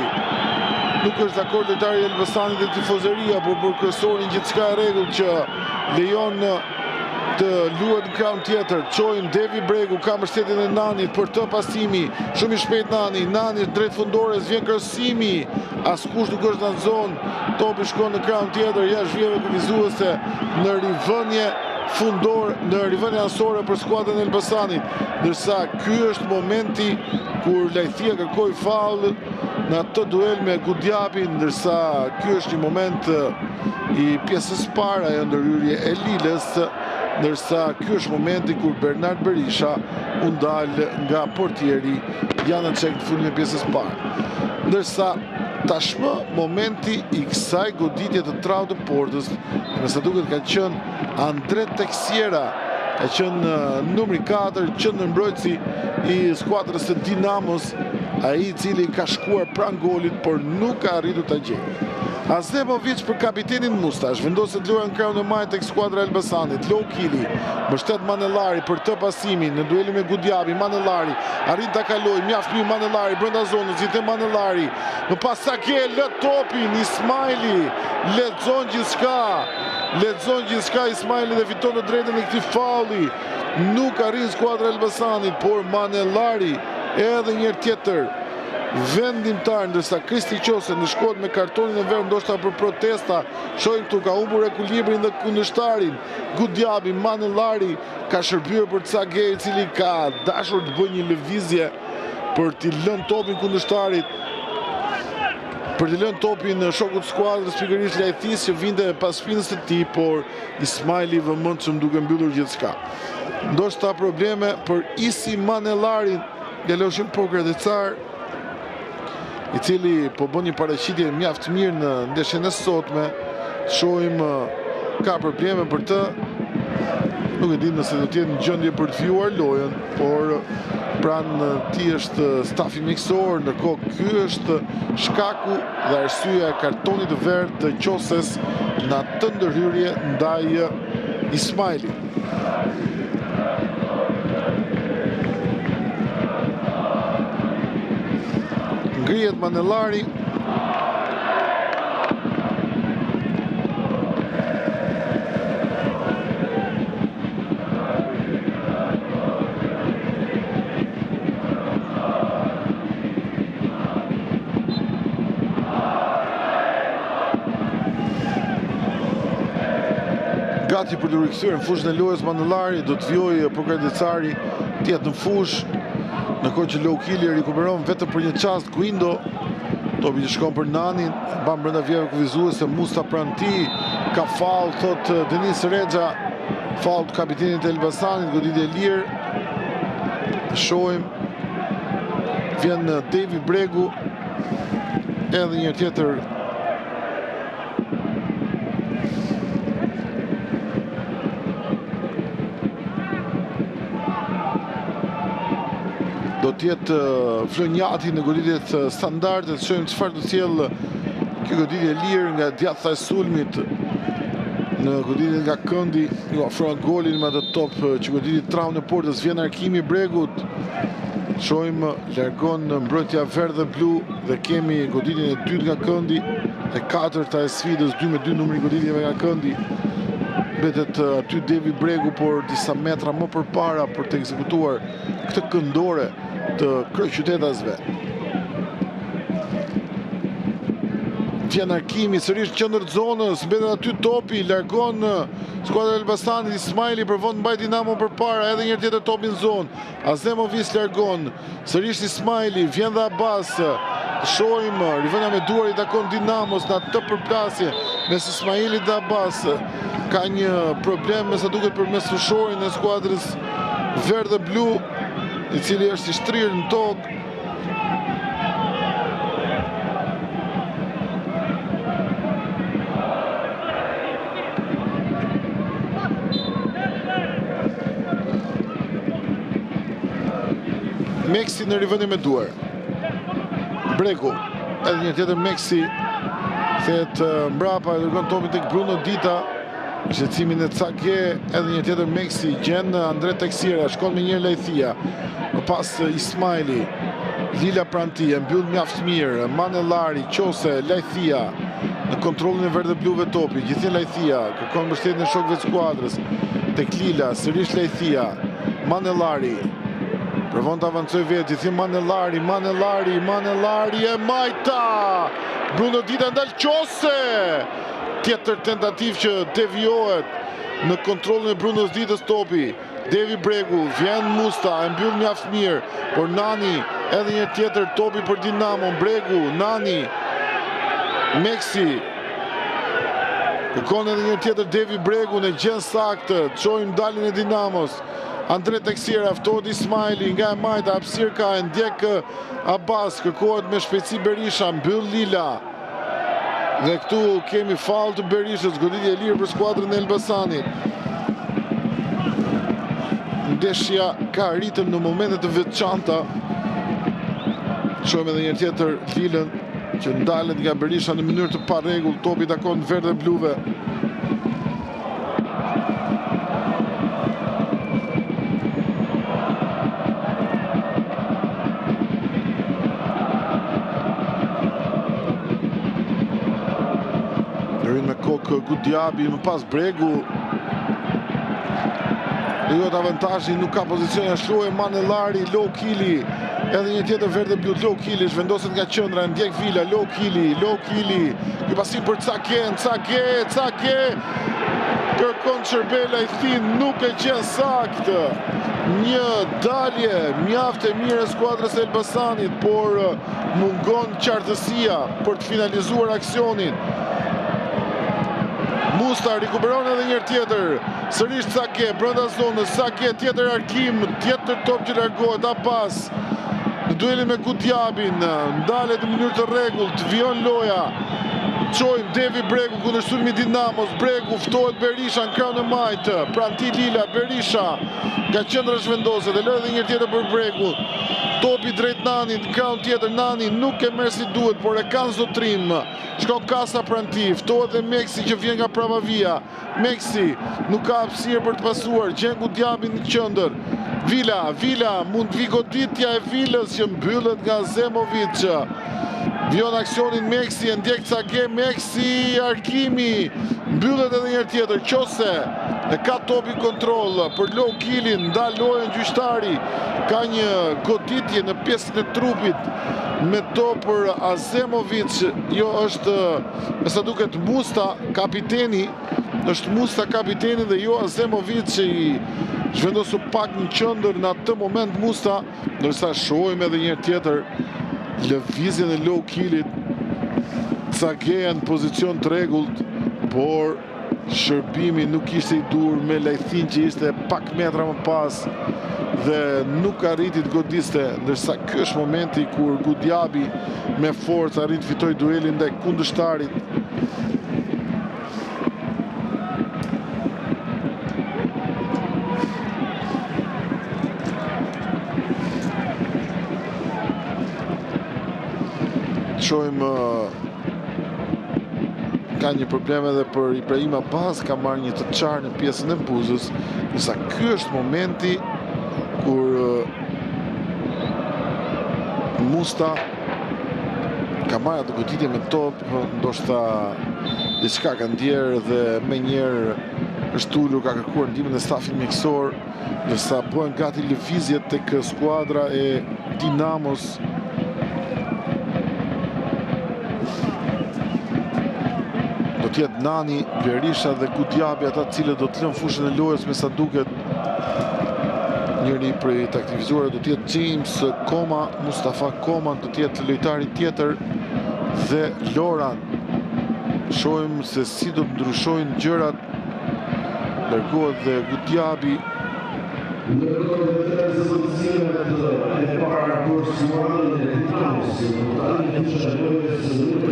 S1: Nuk është dakord lojtari i Elbasanit dhe tifozeria, por për kryesorin gjithçka e rregull që lejon të luhet në krahun tjetër. Çojnë Devi Bregu ka mbështetjen e Nanit për të pasimi. Shumë i shpejt Nani drejt fundores, vjen krahasimi. Askush nuk është në zonë. Topi shkon në krahun tjetër, jashtë vijave kufizuese në rivënie fundor, në rivënie anësore për skuadrën e Elbasanit. Ndërsa ky është momenti kur Lajthia kërkoi faull në atë duel me Gudjapin, ndërsa ky është një moment i pjesës parë ajo ndërhyrje e Lilës, ndërsa ky është momenti kur Bernard Berisha u ndal nga portieri Janacek në fundin e pjesës parë. Ndërsa tashmë momenti i kësaj goditje të trautë të portës, me sa duket ka qenë Andre Teksiera, ka qenë numri 4, qendërmbrojtësi i skuadrës së Dinamos, ai i cili ka shkuar pranë golit, por nuk ka arritur ta gjejë. Azemovic për kapitenin Mustash, vendoset lojën në krahun e majtë tek skuadra e Elbasanit. Low Kili, mbështet Manellari për të pasimin në duelin me Gudjabi. Manellari arrin ta kalojë, mjaft mirë Manellari brenda zonës, zgjidhet Manellari. Në pas Sake lë topin Ismaili, lexon gjithçka Ismaili dhe fiton në drejtën e këtij faulli. Nuk arrin skuadra e Elbasanit, por Manellari edhe një herë tjetër vendimtar, ndërsa Kristi Qose në shkot me kartonin e verë, ndoshta për protesta. Shohim këtu ka humbur ekuilibrin dhe kundërshtarin. Gudjabi, Manellari ka shërbyer për Cagej, i cili ka dashur të bëjë një lëvizje për t'i lënë topin kundërshtarit, për t'i lënë topin në shokut skuadrës, pikërisht Lajthis që vinte pas shpinës së tij, por Ismaili vëmendshëm duke mbyllur gjithçka. Ndoshta probleme për Isi Manellarin, Galoshim Pokradecar, i cili po bën një paraqitje mjaft mirë në ndeshjen e sotme. Shohim ka probleme për të. Nuk e di nëse do të jetë në gjendje për të fijuar lojën, por pranë tij është stafi miksor, ndërkohë ky është shkaku dhe arsyeja e kartonit të verdh të Qoses në atë ndërhyrje ndaj Ismailit. Ngrihet Manellari. Gati për të rikthyer në fushën e lojës Manellari, do të vijojë Pokradecari të jetë në fushë. Në kohë që Low Kili rikuperon vetëm për një çast Guindo, topi që shkon për Nanin, mban brenda vijave kufizuese, Musta pranë tij, ka faull, thot Denis Rexha, faull kapitenit e Elbasanit, goditje e lirë. Shohim, vjen Devi Bregu, edhe një tjetër do t'jetë Flonjati në goditjet standardet. Shohim çfarë do sjell kjo goditje lirë nga djathta e sulmit në goditjen nga këndi, ju ofron golin me atë top që goditi traun e portës. Vjen arkimi i Bregut. Shohim largon mbrojtja verdh dhe blu dhe kemi goditjen e dytë nga këndi, e katërta e sfidës, 2-2 numri goditjeve nga këndi. Mbetet aty Devi Bregu, por disa metra më përpara për të ekzekutuar këtë këndore të kryeqytetasve. Vjen arkimi sërish në qendër zonës, mbetet aty topi, largon skuadra e Elbasanit. Ismaili provon mbaj Dinamo përpara, edhe një tjetër topi në zonë. Azemovic largon, sërish Ismaili, vjen dhe Abbas. Shohim rivënia me duar i takon Dinamos në atë përplasje mes Ismailit dhe Abbas. Ka një problem me sa duket për mes fushorin e skuadrës verdh dhe blu, i cili është i shtrirë në tokë. Meksi në rivënie me duar. Bregu, edhe një tjetër Meksi, thehet mbrapa, dërgon topin tek Bruno Dita. Shqetësimin e Cage, edhe një tjetër Meksi, gjen Andre Teksiera, shkon me një Lajthia. Më pas Ismaili, Lila pranë tij, mbyll mjaft mirë, Manellari, Qose, Lajthia në kontrollin e verdhë bluve topi. Gjithë Lajthia kërkon mbështetjen e shokëve të skuadrës. tek Lila, sërish Lejthia, Manellari. Provon të avancoj vetë, gjithim Manellari e majta! Bruno Dida ndal qose! Tjetër tentativ që devijohet në kontrolin e Bruno Didës topi. Devi Bregu, vjen Musta, e mbyll mjaft mirë, por Nani, edhe një tjetër topi për Dinamo, Bregu, Nani, Meksi, kërkon edhe një tjetër Devi Bregu në gjen saktë, çojmë dalin e Dinamos. Andre Teksiera, ftohet Ismaili, nga e majta, hapësirë ka, e ndjek Abbas, kërkohet me shpejtësi Berisha, mbyll Lila. Dhe këtu kemi fall të Berishës, goditje e lirë për skuadrën e Elbasanit. Ndeshja ka ritëm në momentet të veçanta. Shojmë edhe një tjetër Lilën, që ndalet nga Berisha në mënyrë të parregull, topi takon verdë dhe bluve. Rrin me kokë Gudjabi, më pas Bregu. Jot avantazhi, nuk ka pozicion, ja shtrohe Manellari, low kili. Edhe një tjetër verde blu, low kili, zhvendoset nga qendra, ndjek Vila, low kili. Ky pasim për Cake. Kërkon Çerbela, i thin, nuk e gjen saktë. Një dalje mjaft e mirë e skuadrës e Elbasanit, por mungon qartësia për të finalizuar aksionin. Musta rikuperon edhe një tjetër. Sërish Cake, brenda zonës, Cake, tjetër arkim, tjetër top që largohet, Abbas. Në duelin me Gudjabin, ndalet në mënyrë të rregullt, vijon loja. Çojmë Devi Bregu kundër sulmi Dinamos, Bregu ftohet Berisha në krahun e majtë, pranti Lila, Berisha nga qendra zhvendose dhe lë edhe një tjetër për Bregu. Topi drejt Nanit, në krahun tjetër Nani nuk e merr si duhet, por e kanë zotrim. Shkon Kasa pranti, ftohet dhe Meksi që vjen nga prava via. Meksi nuk ka hapësirë për të pasuar, gjen Gudjabin në qendër. Vila, mund vi goditja e Vilës që mbyllet nga Zemovic. Vion aksionin Meksi, e ndjek Cage, Meksi, arkimi, mbyllet edhe një tjetër, Qose, e ka topi kontrol për low killin, ndal lojën gjyqtari, ka një goditje në pjesën e trupit me to për Azemovic, jo është, me sa duket Musta, kapiteni, është Musta kapiteni dhe jo Azemovic që i zhvendosu pak në qendër në atë moment Musta, ndërsa shohim edhe një tjetër lëvizjen e low killit. Cagea në pozicion të rregullt, por shërbimi nuk ishte i dur me Lejthin që ishte pak metra më pas dhe nuk arriti të godiste, ndërsa ky është momenti kur Gudjabi me forcë arrit të fitoj duelin ndaj kundërshtarit. Shojmë ka një problem edhe për Ibrahim Abbas, ka marrë një të qarë në pjesën e buzës, nësa ky është momenti kur Musta ka marrë atë goditje me top, ndoshta diçka ka ndjerë dhe me njerë është ulur, ka kërkuar ndihmën e stafit mjekësor, ndërsa bëhen gati lëvizjet tek skuadra e Dinamos. Tjetë Nani, Berisha dhe Gudjabi, ata cilët do të lënë fushën e lojës me sa duket. Njëri prej të aktivizuar do tjetë James Koma, Mustafa Koma do tjetë lojtari tjetër dhe Loran. Shohim se si do të ndryshojnë gjërat. Largohet dhe Gudjabi.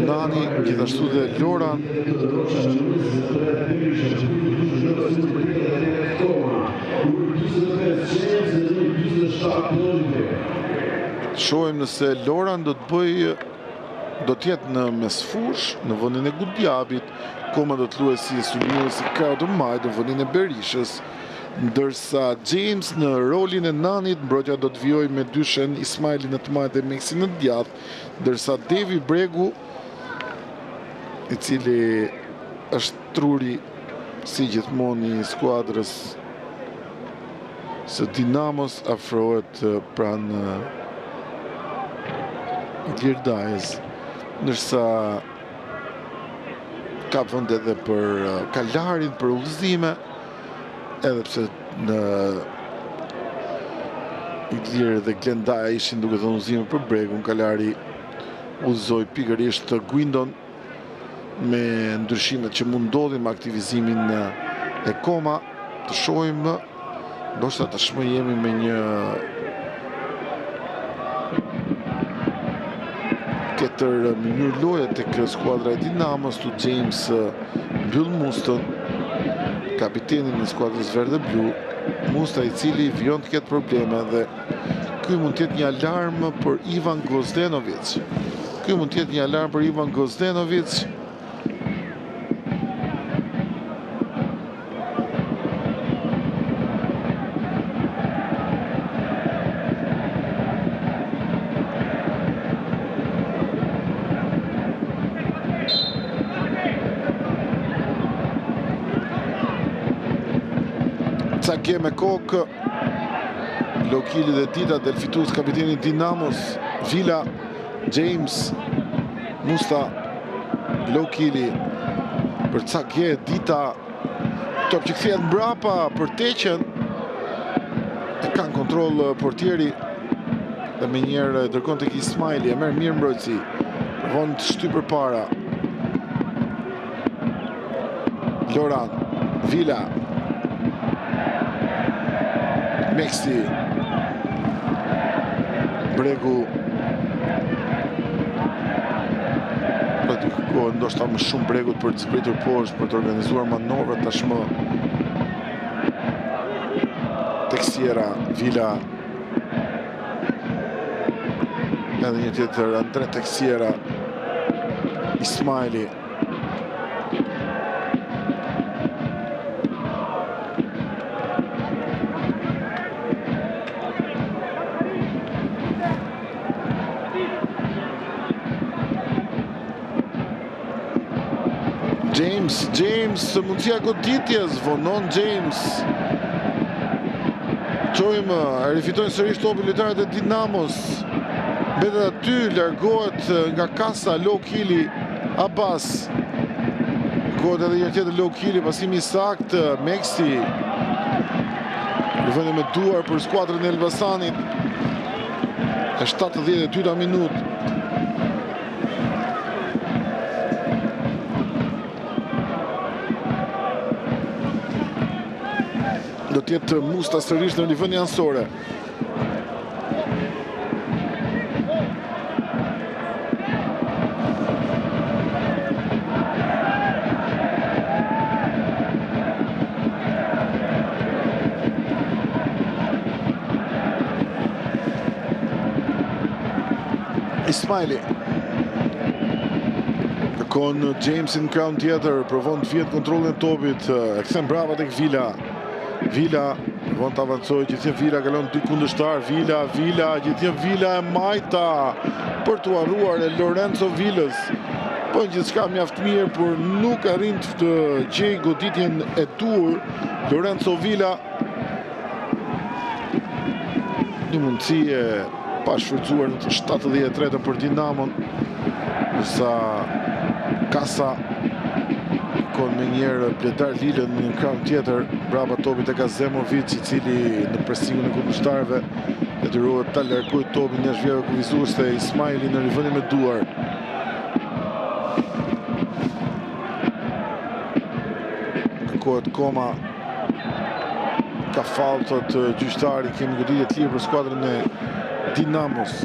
S1: Nani, gjithashtu dhe Loran. Shohim nëse Loran do të bëjë, do të jetë në mesfush në vendin e Gudjabit, Koma do të luajë si sulmues i krahut të majtë në vendin e Berishës, ndërsa James në rolin e Nanit, mbrojtja do të vijojë me dyshen Ismaili në të majtë dhe Meksi në djathtë, ndërsa Devi Bregu, i cili është truri si gjithmonë i skuadrës së Dinamos afrohet pranë Girdajës, ndërsa ka vend edhe për Kalarin për udhëzime, edhe pse në Ilir dhe Glendaja ishin duke dhënë udhëzime për Bregun. Kalari udhëzoi pikërisht të Guindon me ndryshimet që mund ndodhin me aktivizimin e Koma. Të shohim, ndoshta tashmë jemi me një tjetër mënyrë loje tek skuadra e Dinamos. Tu James mbyll Mustën, kapitenin e skuadrës verdhe blu. Musta i cili vijon të ketë probleme dhe ky mund të jetë një alarm për Ivan Gozdenovic. Cagje me kokë, Lokili dhe Dita del fitus kapiteni Dinamos. Vila, James, Musta, Lokili për Cagje, Dita, top që kthehet mbrapa për Teqen. E kanë kontroll portieri dhe me njerë dërkon tek Ismaili, e merr mirë mbrojtësi. Von të shty përpara. Loran, Vila, Mexi, Bregu, për të kërkohet ndoshta më shumë Bregut për të zbritur poshtë, për të organizuar manovrat tashmë. Texiera, Vila, edhe një tjetër Andre Texiera, Ismaili. James, mundësia goditjes, vonon James. Qojmë, rifitojnë sërish topin lojtarët e Dinamos. Mbetet aty, largohet nga kasa Lokili, Abbas. Largohet edhe një tjetër Lokili, pasimi i saktë, Mexi. Lëvënë me duar për skuadrën e Elbasanit. E 72 minutë. Do tjetë Musta sërish në livën jansore. Ismaili. Kërkon Jamesin kraun tjetër, provon të vjetë kontrolin topit, e kthen brava tek Vila. Vila, vën të avancoj, gjithjen Vila, kalon 2 kundërshtar, Vila, gjithjen Vila e Majta, për të harruar e Lorenzo Vilës. Po gjithçka mjaft mirë, por nuk arrin të gjej goditjen e dur. Lorenzo Vila, një mundësi e pashfrytzuar në 73 për Dinamon, ndërsa Kasa kon me njerë Bledar Lilën në kraun tjetër, brapa topit e Gazemovic, i cili në presingun e kundërshtarëve detyrohet ta largojë topin jashtë vijave kufizuese. Ismaili në rivënie me duar. Kërkohet Koma. Ka faullët gjyqtari, kemi goditje të lirë për skuadrën e Dinamos.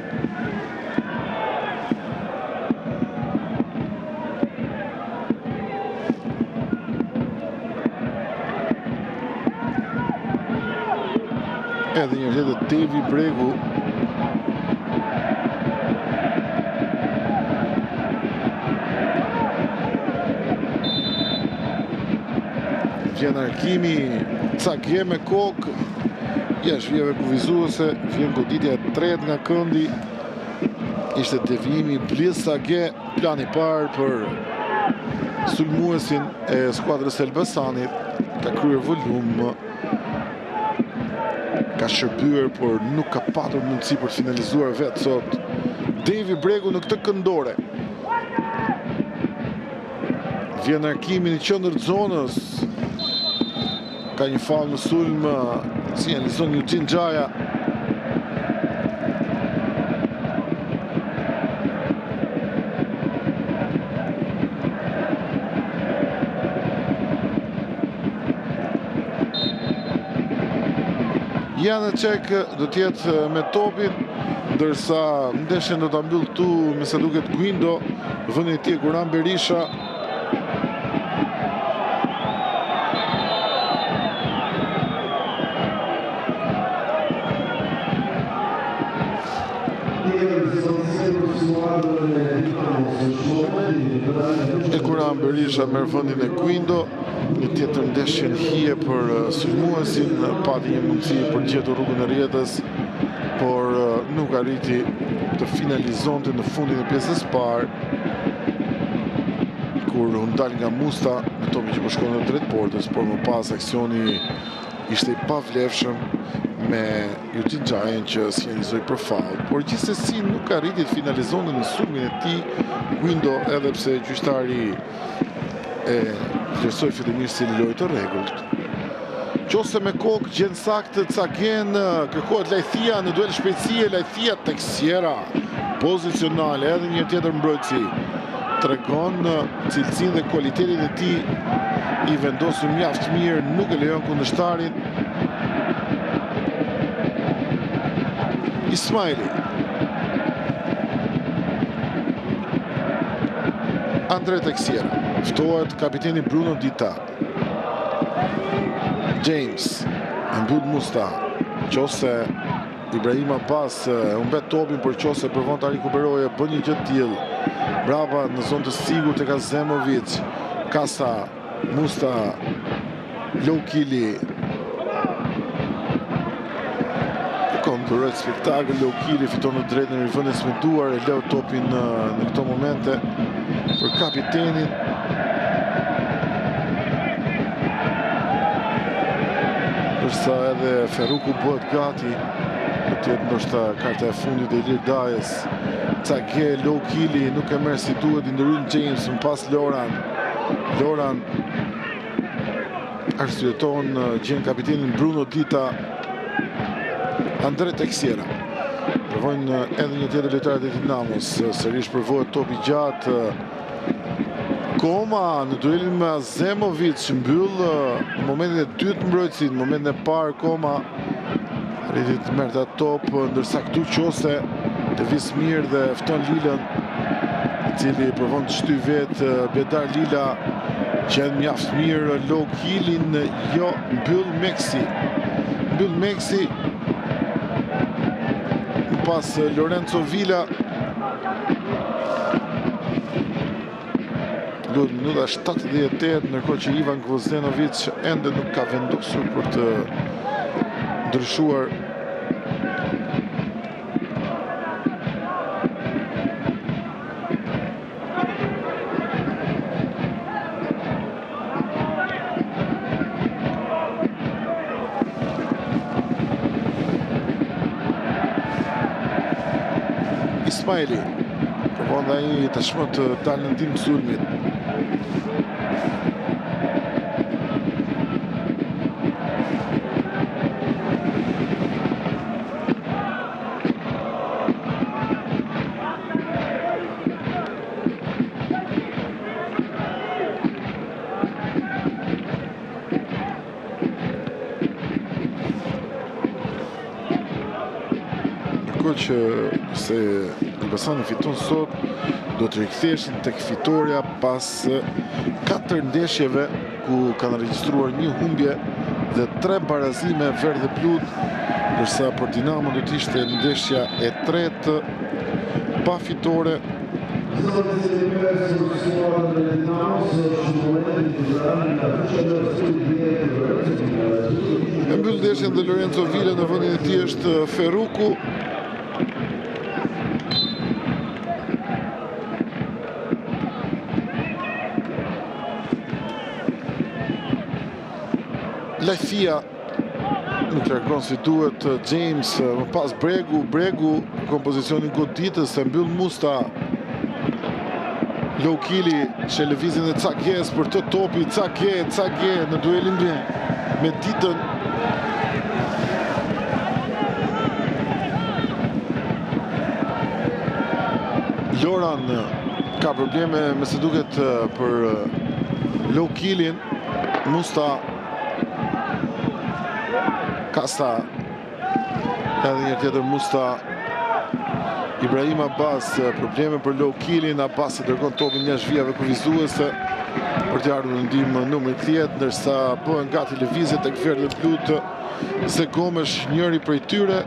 S1: Edhe një tjetër Devi Bregu. Vjen Arkimi, Cagje me kokë, jashtë vijave kufizuese, vjen goditja e tretë nga këndi. Ishte devijimi Bliss Cagje, plani i parë për sulmuesin e skuadrës Elbasanit. Ka kryer volum. Ka shërbyer, por nuk ka patur mundësi për të finalizuar vetë sot Devi Bregu në këtë këndore. Vjen Arkimi në qendër të zonës. Ka një faull në sulm, sinjalizon Eugene Gjaja. Janecek do t'jetë me topin, ndërsa ndeshjen do ta mbyll këtu me sa duket Guindo, vendin e tij Goran Berisha. Goran Berisha merr vendin e Guindo. Një tjetër ndeshje në hije për sulmuesin, pati një mundësi për gjetur rrugën e rjetës, por nuk arriti të finalizonte në fundin e pjesës parë, kur u ndal nga Musta me topi që po shkon në drejt portës, por më pas aksioni ishte i pavlefshëm me Eugene Gjajen që sinjalizoi për faull, por gjithsesi nuk arriti të finalizonte në sulmin e tij Guindo, edhe pse gjyqtari e vlerësoi fillimisht si lojë të rregullt. Qose me kokë gjen saktë Cagen, kërkohet lajthia në duel shpejtësie, lajthia tek Sierra, pozicionale, edhe një tjetër mbrojtësi. Tregon cilësinë dhe cilësitetin e tij, i vendosur mjaft mirë, nuk e lejon kundërshtarin. Ismaili. Andre tek Sierra. Ftohet kapiteni Bruno Dita. James, mbyll Musta. Qose Ibrahim Abbas humbet topin, por qose provon ta rikuperoje, bën një gjë të tillë. Brava në zonë të sigurt tek Azemovic. Kasa, Musta, Lokili. Konkurrent spektakël, Lokili fiton në drejtën e rivendit smenduar, e leu topin në këto momente për kapitenin. Ndërsa edhe Ferruku bëhet gati, do të jetë ndoshta karta e fundit e Ilir Dajes. Cage, Lokili nuk e merr si duhet, i ndryn James, më pas Loran. Loran arsyeton gjen kapitenin Bruno Dita. Andre tek Sierra. Provojnë edhe një tjetër lojtar e Dinamos, sërish përvohet topi gjatë. Koma në duelin me Azemovic mbyll në momentin e dytë mbrojtësit, në momentin e parë Koma arriti të merrte atë top, ndërsa këtu Qose lëviz mirë dhe fton Lilën, i cili provon të shtyj vetë. Bedar Lila gjen mjaft mirë Lokilin, jo, mbyll Meksi. Mbyll Meksi. Pas Lorenzo Villa. Luhet minuta 78, ndërkohë që Ivan Gvozdenovic ende nuk ka vendosur për të ndryshuar. Ismaili, provon dhe ai tashmë të dalë në ndihmë sulmit. Që se Elbasani fiton sot, do të riktheshin tek fitoria pas 4 ndeshjeve ku kanë regjistruar një humbje dhe 3 barazime verdh dhe plut, ndërsa për Dinamo do të ishte ndeshja e tretë pa fitore. E mbyll ndeshjen dhe Lorenzo Villa, në vendin e tij është Ferruku. Lajthia Nuk tregon si duhet James, më pas Bregu kompozicionin goditës, se mbyll Musta. Low Kili që lëvizjen e Cagjes për të topi, Cagje në duelin me Ditën. Loran ka probleme me se duket për Low Kilin. Musta Kasta edhe një tjetër Musta. Ibrahim Abbas, probleme për Low Kilin. Abbas i dërgon topin një zhvijave kufizuese për të ardhur në ndihmë numri 10, ndërsa bëhen gati lëvizjet tek verdhët blutë. Zegomesh njëri prej tyre.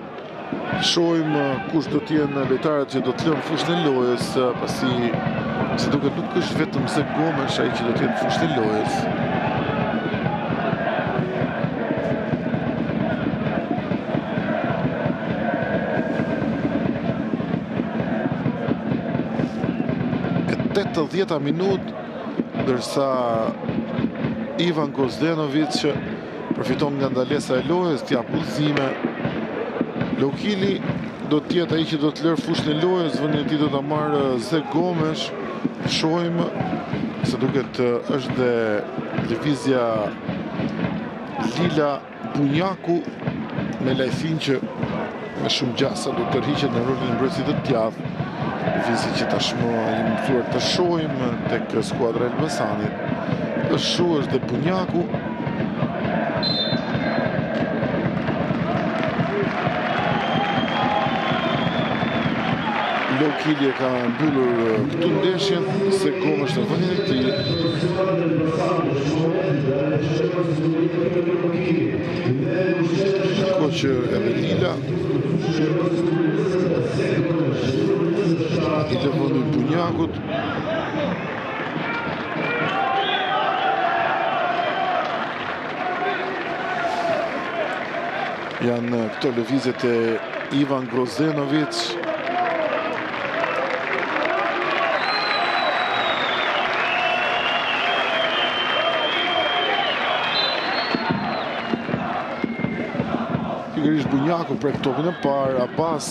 S1: Shohim kush do të jenë lojtarët që do të lënë fushën e lojës, pasi se duket nuk është vetëm Zegomesh ai që do të jetë fushën e lojës. E 80-a minutë, ndërsa Ivan Gozdenovic përfiton nga ndalesa e lojës, t'jap udhëzime. Low Kili do të jetë ai që do të lërë fushën e lojës, vendin e tij do ta marrë Zegomesh. Shohim se duket është dhe lëvizja Lila Bunjaku me lajthin që me shumë gjasa do të tërhiqet në rolin e mbrojtësit të djathtë. Lëvizje që tashmë jemi mësuar të shohim tek skuadra e Elbasanit. Është dhe Bunjaku. Low Kili ka mbyllur këtu ndeshjen, Zegomesh në vendin e tij. Ndërkohë që edhe Lila i lëvëndin Bunjakut. Janë këto lëvizjet e Ivan Gozdenovic. Bunjaku prek topin e parë, Abbas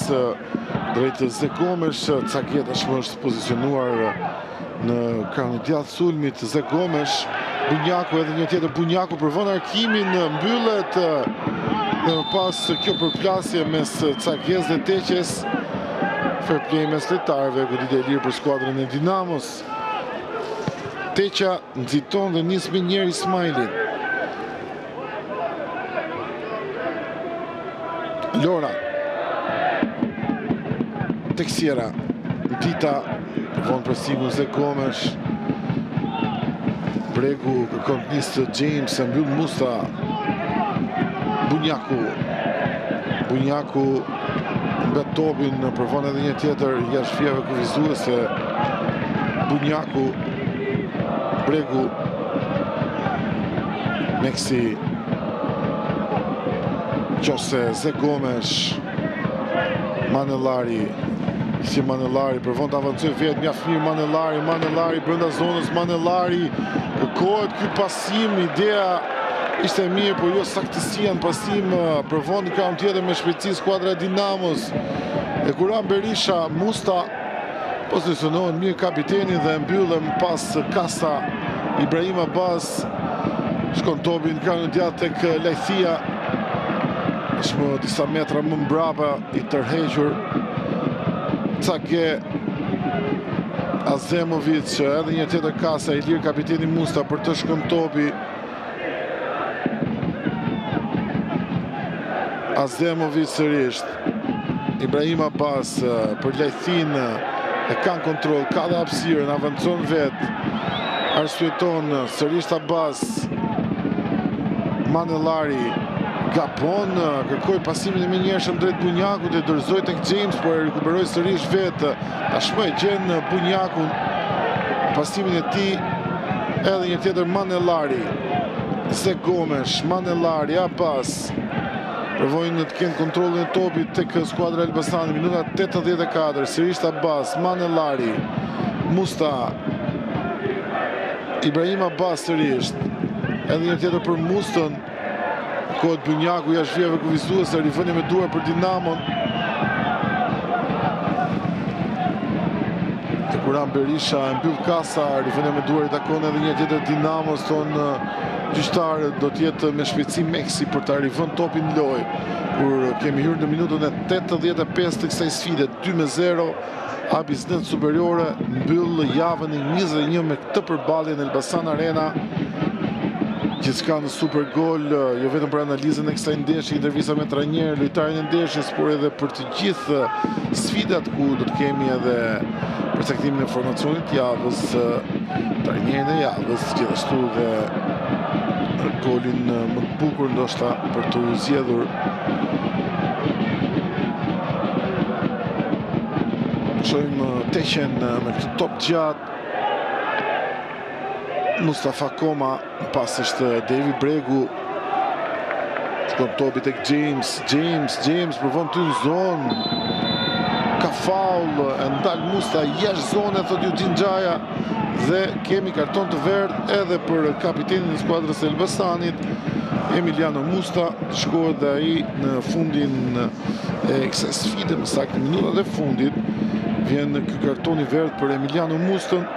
S1: drejt Zegomesh. Cagje tashmë është pozicionuar në krahun e djathtë sulmit. Zegomesh, Bunjaku, edhe një tjetër Bunjaku përvon arkimin, mbyllet dhe më pas kjo përplasje mes Cagjes dhe Teqes. Fair play mes lojtarëve, goditje e lirë për skuadrën e Dinamos. Teqa nxiton dhe nis me njëri Ismailin. Lora Teksiera, Dita vonë për sigun Zegomesh. Bregu kërkon të nisë James, mbyll Musta. Bunjaku mbet topin, përvon edhe një tjetër jashtë fijave kufizuese. Bunjaku, Bregu, Meksi, Qose, Zegomesh, Manellari, si Manellari, përvon të avancoj vetë, mjaft mirë Manellari, brenda zonës Manellari, kërkohet ky pasim, ideja ishte mirë, por jo saktësia në pasim, përvon në krahun tjetër me shpejtësi skuadra e Dinamos. E Kuran Berisha, Musta, pozicionohen mirë kapiteni dhe mbyllën pas Kasa. Ibrahim Abbas, shkon topi në krahun e djathtë tek Lajthia. Është disa metra më mbrapa i tërhequr. Cagje, Azemovic, edhe një tjetër Kasa, i lirë kapiteni Musta për të shkon topi. Azemovic sërisht. Ibrahim Abbas për Lajthin e kanë kontrol, ka dhe hapësirën, avancon vetë. Arsyeton sërisht Abbas. Manellari gabon, kërkoi pasimin e menjëhershëm drejt Bunjakut e dorëzoi tek James, por e rikuperoi sërish vetë. Tashmë e gjen Bunjakun, pasimin e tij edhe një tjetër Manellari. Zegomesh, Manellari, Abbas. Provojnë të kenë kontrollin e topit tek skuadra e Elbasanit. Minuta 84, sërish Abbas, Manellari, Musta. Ibrahim Abbas sërish. Edhe një tjetër për Mustën. Kërkohet Bunjaku jashtë vijave kufizuese, rivënie me duar për Dinamon. Kuran Berisha e mbyll kasa, rivënie me duar I takon edhe një tjetër Dinamos, thonë gjyqtarët do t'jetë me shpejtësi Meksi për ta rivënë topin në lojë. Kur kemi hyrë në minutën e 85 të kësaj sfide, 2-0, Abisnet superiore mbyll javën e 21 me këtë përballje në Elbasan Arena. Gjithçka në super gol, jo vetëm për analizën e kësaj ndeshje, intervista me trajner, lojtarin e ndeshjes, por edhe për të gjithë sfidat ku do të kemi edhe përcaktimin e formacionit javës, trajnerin e javës, gjithashtu dhe golin më të bukur ndoshta për të zgjedhur. Shohim Teqen me këtë top gjatë. Mustafa Koma, pas është Devi Bregu. Shkon topi tek James provon ty në zonë. Ka faul, e ndal Musta jashtë zone, thot Eugene Xhaja. Dhe kemi karton të verdh edhe për kapitenin e skuadrës së Elbasanit, Emiliano Musta. Shkohet dhe ai në fundin e kësaj sfide, më saktë minutat e fundit. Vjen ky karton I verdh për Emiliano Mustën.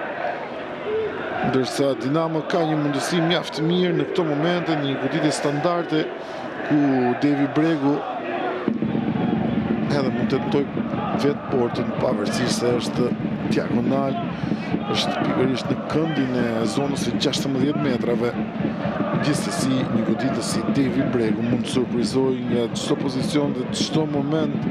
S1: Ndërsa Dinamo ka një mundësi mjaft të mirë në këto momente, një goditje standarde ku Devi Bregu edhe mund të tentojë vetë portën pavarësisht se është diagonal, është pikërisht në këndin e zonës së 16 metrave. Gjithsesi një goditës si Devi Bregu mund të surprizojë nga çdo pozicion dhe çdo moment.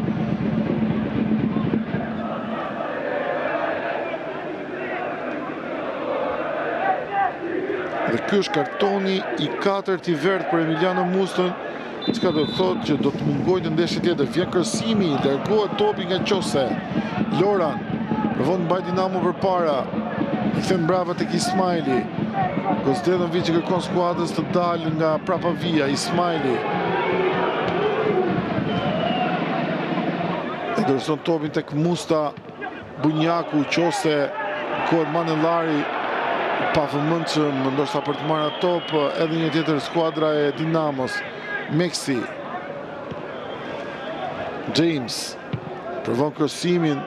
S1: Dhe ky është kartoni I 4 I verdh për Emiliano Mustën, çka do të thotë që do të mungojë në ndeshje tjetër. Vjen kërcimi, largohet topi nga Qose. Loran provon mbaj Dinamo përpara. I kthen brava tek Ismaili. Gozdenovic që kërkon skuadrës të dalë nga prapa via. Ismaili e dorëzon topin tek Musta. Bunjaku, Qose, kohet Manellari pa vëmendshëm, ndoshta për të marrë top edhe një tjetër skuadra e Dinamos. Meksi. James provon kërcimin,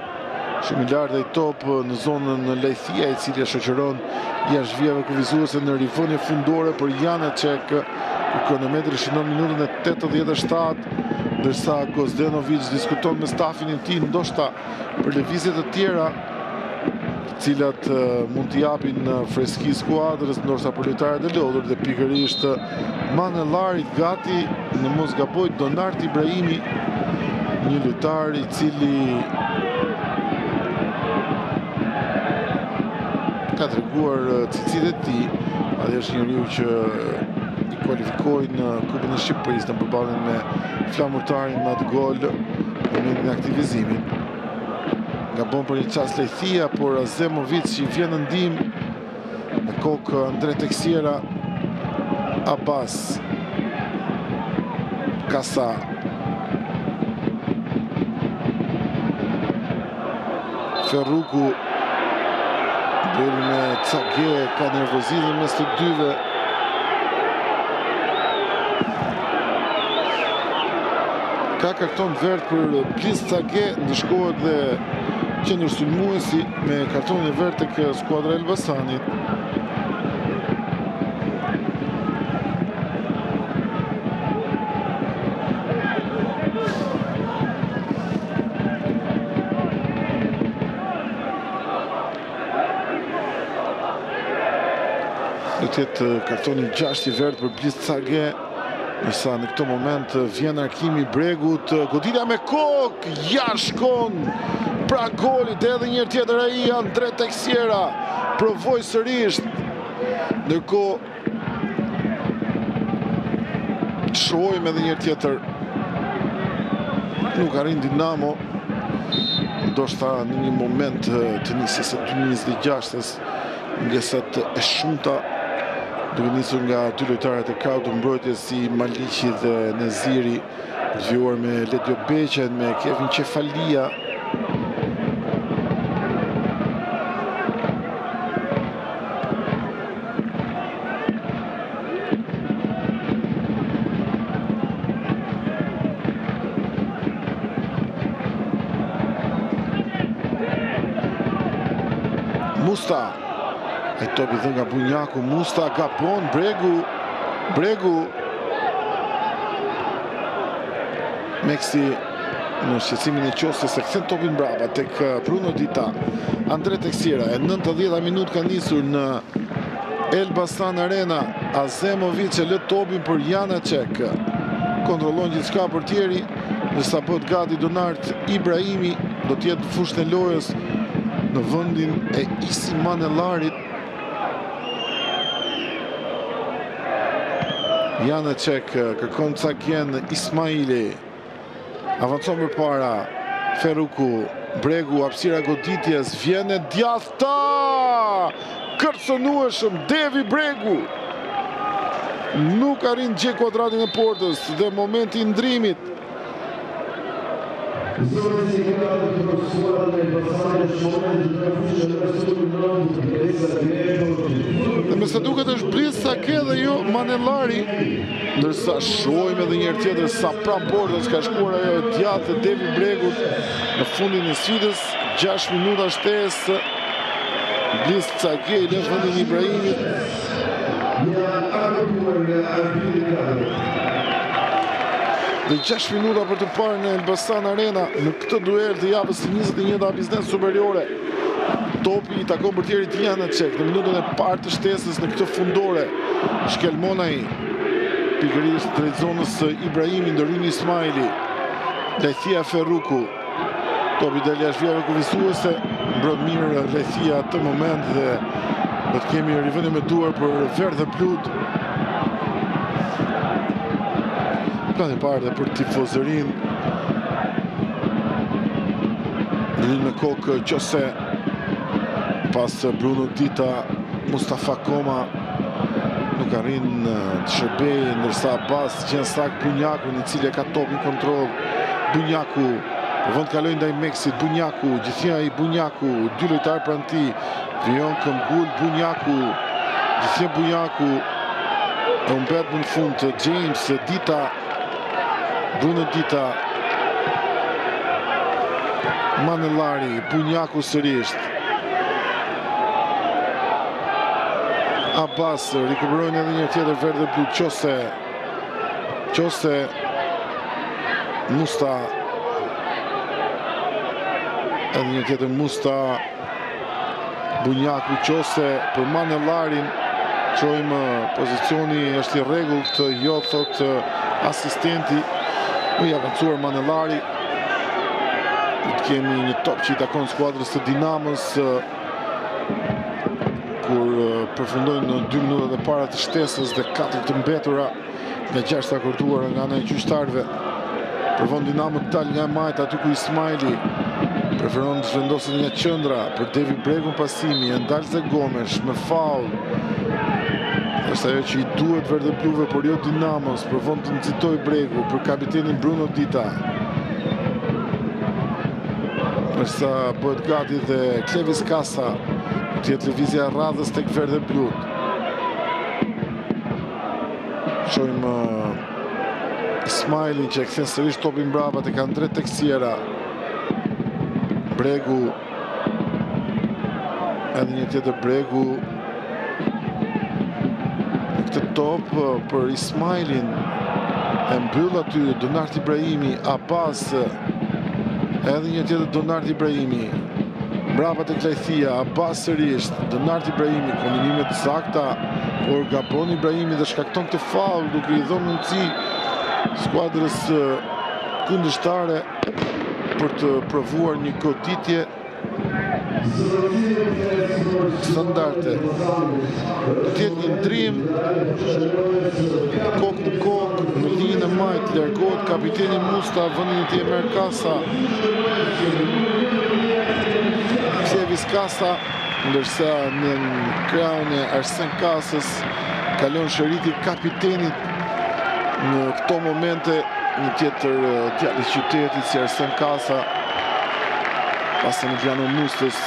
S1: shumë I lartë ai top në zonën Lejthia, I cili shoqëron jashtë vijave kufizuese në rivënie fundore për Janecek, ku kronometri shënon minutën e 87, ndërsa Gozdenovic diskuton me stafin e tij ndoshta për lëvizje të tjera, cilat mund t'i japin freski skuadrës, ndoshta për lojtarët e lodhur, dhe pikërisht Manellarit gati në mos gaboj Donart Ibrahimi, një lojtar I cili ka treguar cilësitë e tij. Ai është njeriu që I kualifikoi në Kupën e Shqipërisë në përballjen me flamurtarin me atë gol në momentin e aktivizimit. Gabon për një çast Lejthia, por Azemovic I vjen në ndihmë me kokë Andre Teksiera. Abbas Kasa Ferruku bëll me Cage, ka nervozizëm mes të dyve. Ka karton verdh për Bliz Cage, ndëshkohet dhe qendër sulmuesi me kartonin e verdh tek skuadra e Elbasanit. Do të jetë kartoni 6 I verdh për Bliz Cage. Nësa në këto moment vjen arkimi Bregut, goditja me kokë, ja shkon pra golit, edhe një tjetër ai Andre Teksiera, provoi sërish, ndërkohë shohim edhe një tjetër, nuk arrin Dinamo, ndoshta në një moment të nisjes së 2026-s, ngesat e shumta duke nisur nga dy lojtarët e krahut të mbrojtjes si Maliqi dhe Neziri, të vjuar me Ledjo Beqen, me Kevin Qefalia. Musta. E topi dhe nga Bunjaku. Musta gabon. Bregu. Meksi në shqecimin e qosës se këthen topin brava tek Bruno Dita. Andre Teksira e 90 minutë ka nisur në Elbasan Arena. Azemovic e lë topin për Janacek. Kontrollon gjithçka për tjeri, ndërsa bëhet gati Donart Ibrahimi, do t'jetë në fushën e lojës në vendin e Isi Manellarit. Janacek kërkon Cakjen Ismaili. Avancon për para Ferruku. Bregu, hapësira goditjes, vjen e djathta! Kërcënueshëm Devi Bregu. Nuk arrin gjej kuadratin e portës dhe momenti i ndrimit. Dhe me sa duket është blis Sake dhe jo Manellari, ndërsa shohim edhe njëherë tjetër sa pranë portës ka shkuar ajo e djathtë e Devi Bregut në fundin e sfidës. 6 minuta shtesë. Blis Sake i lë vendin Ibrahimit. Dhe 6 minuta për të parë në Elbasan Arena në këtë duel të javës së 21 Biznes Superiore. Topi i takon portierit Janacek në minutën e parë të shtesës në këtë fundore. Shkelmonaj pikërisht drejt zonës Ibrahimi, ndërhyjni Ismaili. Lethia Ferruku. Topi del jashtë vijave kuvisuese. Mbrojt mirë Lethia atë moment dhe do të kemi rivënë me duar për verdh dhe blut. Plani parë dhe për tifozërin. Në me kokë Qose. Pas Bruno Dita, Mustafa Koma nuk arrin të shërbejë, ndërsa Abbas gjen sak Bunjakun, i cili ka topin kontroll. Bunjaku vend kaloi ndaj Meksit. Bunjaku, gjithësia i Bunjaku, 2 lojtarë pranë tij. Vion Këmgull, Bunjaku, gjithësia Bunjaku. E humbet në fund James Dita. Bruno Dita. Manellari, Bunjaku sërish. Abbas rikuperojnë edhe një tjetër verdh dhe blu. Qose. Musta. Edhe një tjetër Musta. Bunjaku, Qose për Manellarin. Qojmë pozicioni është i rregullt, jo thot asistenti. U i avancuar Manellari. Kemi një top që i takon skuadrës të Dinamos, kur përfundojnë në 2 minutat e para të shtesës dhe 4 të mbetura nga 6 të akorduar nga ana e gjyqtarëve. Përvon Dinamo të dalë nga majtë aty ku Ismaili preferon të zhvendoset nga qendra për Devi Bregun pasimi. Endalze Gomes me faul. Është ajo që i duhet verdhë bluve, por jo Dinamos. Përvon të nxitoj Bregu për kapitenin Bruno Dita. Nërsa bëhet gati dhe Klevis Kasa, të jetë lëvizja radhës tek verdhë blut. Shojmë Ismailin që e kthen sërish topin brapa tek Andre Teksira. Bregu. Edhe një tjetër Bregu. Në këtë top për Ismailin e mbyll aty Donart Ibrahimi. Abbas. Edhe një tjetër Donart Ibrahimi. Brapa tek Lethia. Abbas sërish. Donart Ibrahimi. Kombinimet sakta. Por gabon Ibrahimi dhe shkakton këtë faul duke i dhënë mundësi skuadrës kundërshtare për të provuar një goditje standarde. Do të jetë një ndrim kokë në kokë në linjën e majtë, largohet kapiteni Musta, vendin e tij e merr Kasa. Klevis Kasa, ndërsa në krahun e Arsen Kasës kalon shëriti kapitenit në këto momente. Një tjetër djalë i qytetit si Arsen Kasa, pasë në Piano Mustës.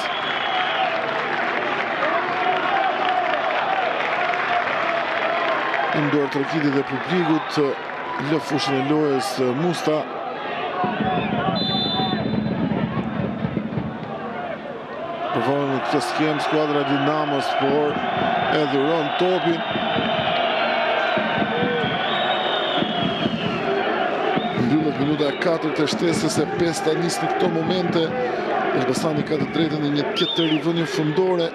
S1: Ndorë tërkiti dhe publikut, lë fushën e lojës Musta. përvojnë në këtë skem skuadra Dinamos, por e dhuron topin. Mbyllet minuta e 4 të shtesës e 5 ta nis në këto momente. Elbasani ka të drejtën e një tjetër rivënie fundore.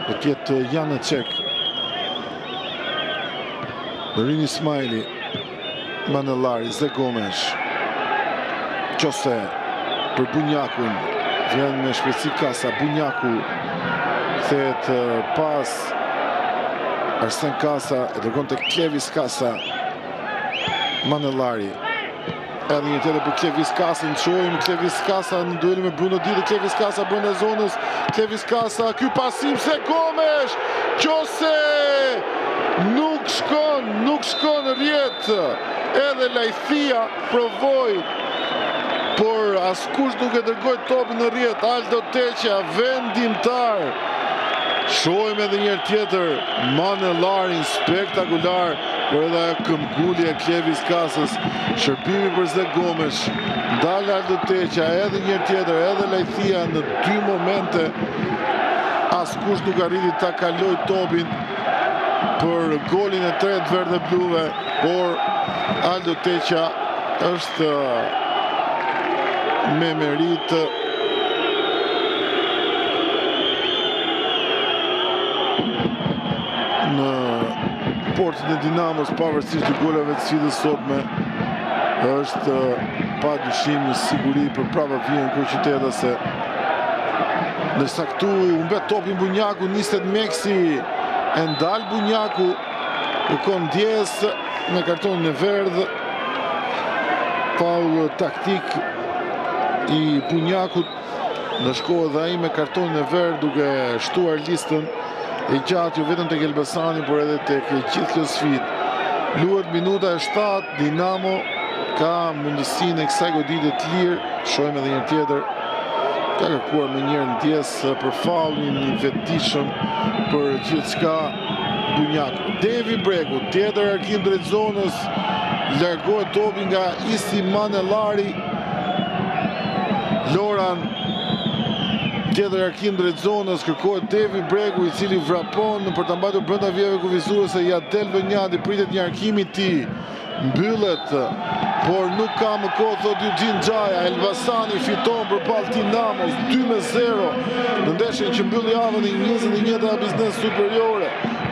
S1: Do tjetë Janecek, Rini Ismaili, Manellari, Zegomesh, Qose për Bunjakun, vjen me shpejtësi Kasa, Bunjaku kthehet pas Arsen Kasa, e dërgon tek Klevis Kasa, Manellari. Edhe një tjetër për Klevis Kasa, në shojmë Klevis Kasa në dueli me Bruno Didi, Klevis Kasa brenda zonës, Klevis Kasa, ky pasim Zegomesh, Qose nuk shkon rjet, edhe Lajthia provoi, por askush nuk e dërgoi topin në rjet. Aldo Teqa, vendimtar. Shohim edhe një tjetër Manellarin spektakular, por edhe këmbgulja e Klevis Kasës, shërbimi për Zegomesh, ndal Aldo Teqa, edhe një tjetër, edhe Lajthia në 2 momente. Askush nuk arriti ta kaloj topin për golin e 3 verdhe bluve, por Aldo Teqa është me merit. Në portin e Dinamos, pavarësisht të golave të sfidës sotme, është pa dyshim një siguri për prapa vijën kryeqytetase. Ndërsa këtu humbet topin Bunjaku, nistet Meksi, e ndal Bunjaku, kërkon ndjes me kartonin e verdh. Faul taktik i Bunjakut, ndërkohë dhe ai me kartonin e verdh duke shtuar listën e gjatë jo vetëm tek Elbasani, por edhe tek gjithë kjo sfidë. Luhet minuta e 7, Dinamo ka mundësinë e kësaj goditje të lirë. Shohim edhe një tjetër. Ka kërkuar me njërë ndjes për faulin i vetëdijshëm për gjithçka Bunjaku. Devi Bregu, tjetër arkim drejt zonës, largohet topi nga Isi Manellari. Loran, tjetër arkim drejt zonës, kërkohet Devi Bregu, i cili vrapon për të mbajtur brenda vijave kufizuese. Ja del Vënjati, pritet një arkim i tij, mbyllet, por nuk ka më kohë, thot Eugene Xhaja. Elbasani fiton përballë Dinamos 2-0 në ndeshjen që mbyll javën e 21-ta biznes superiore.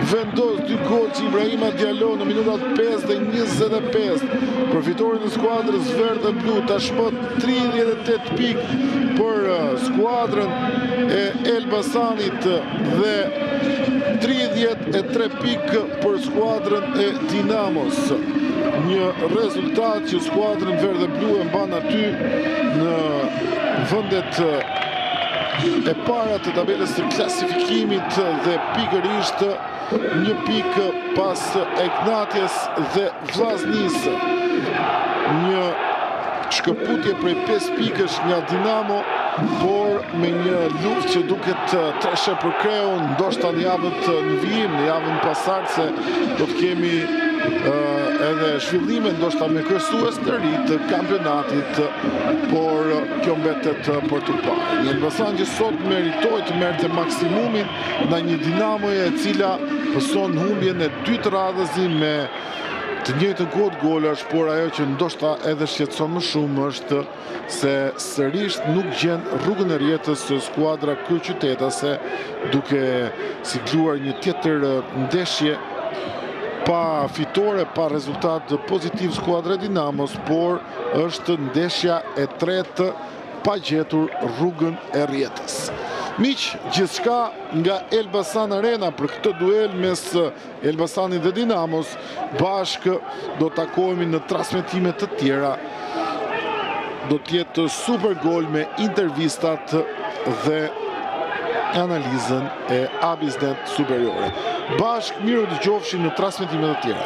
S1: Vendos 2 gol që Ibrahima Diallo në minutat 5 dhe 25 për fitorin e skuadrës verdhe blu. Tashmë 38 pikë për skuadrën e Elbasanit dhe 33 pikë për skuadrën e Dinamos. Një rezultat që skuadrën verdhe blu e mban aty në vendet e para të tabelës së klasifikimit dhe pikërisht një pikë pas Eknatjes dhe Vllaznis. Një shkëputje prej 5 pikësh nga Dinamo, por me një luftë që duket treshe për kreun, ndoshta në javët në vijim, në javën pasardhëse do të kemi edhe zhvillime, ndoshta me kryesues të ri të kampionatit, por kjo mbetet për të parë. Një Elbasan që sot meritoi të merrte maksimumin nga një Dinamoje e cila pëson humbjen e 2 të radhës me të njëjtën kohë golash, por ajo që ndoshta edhe shqetëson më shumë është se sërish nuk gjen rrugën e rjetës së skuadra kryeqytetase, duke sigluar një tjetër ndeshje pa fitore, pa rezultat pozitiv skuadra Dinamos, por është ndeshja e 3 pa gjetur rrugën e rjetës. Miq, gjithçka nga Elbasan Arena për këtë duel mes Elbasanit dhe Dinamos. Bashkë do takohemi në transmetime të tjera. Do t'jetë super gol me intervistat dhe analizën e Abisnet Superiore. Bashkë miru dëgjofshin në transmetime të tjera.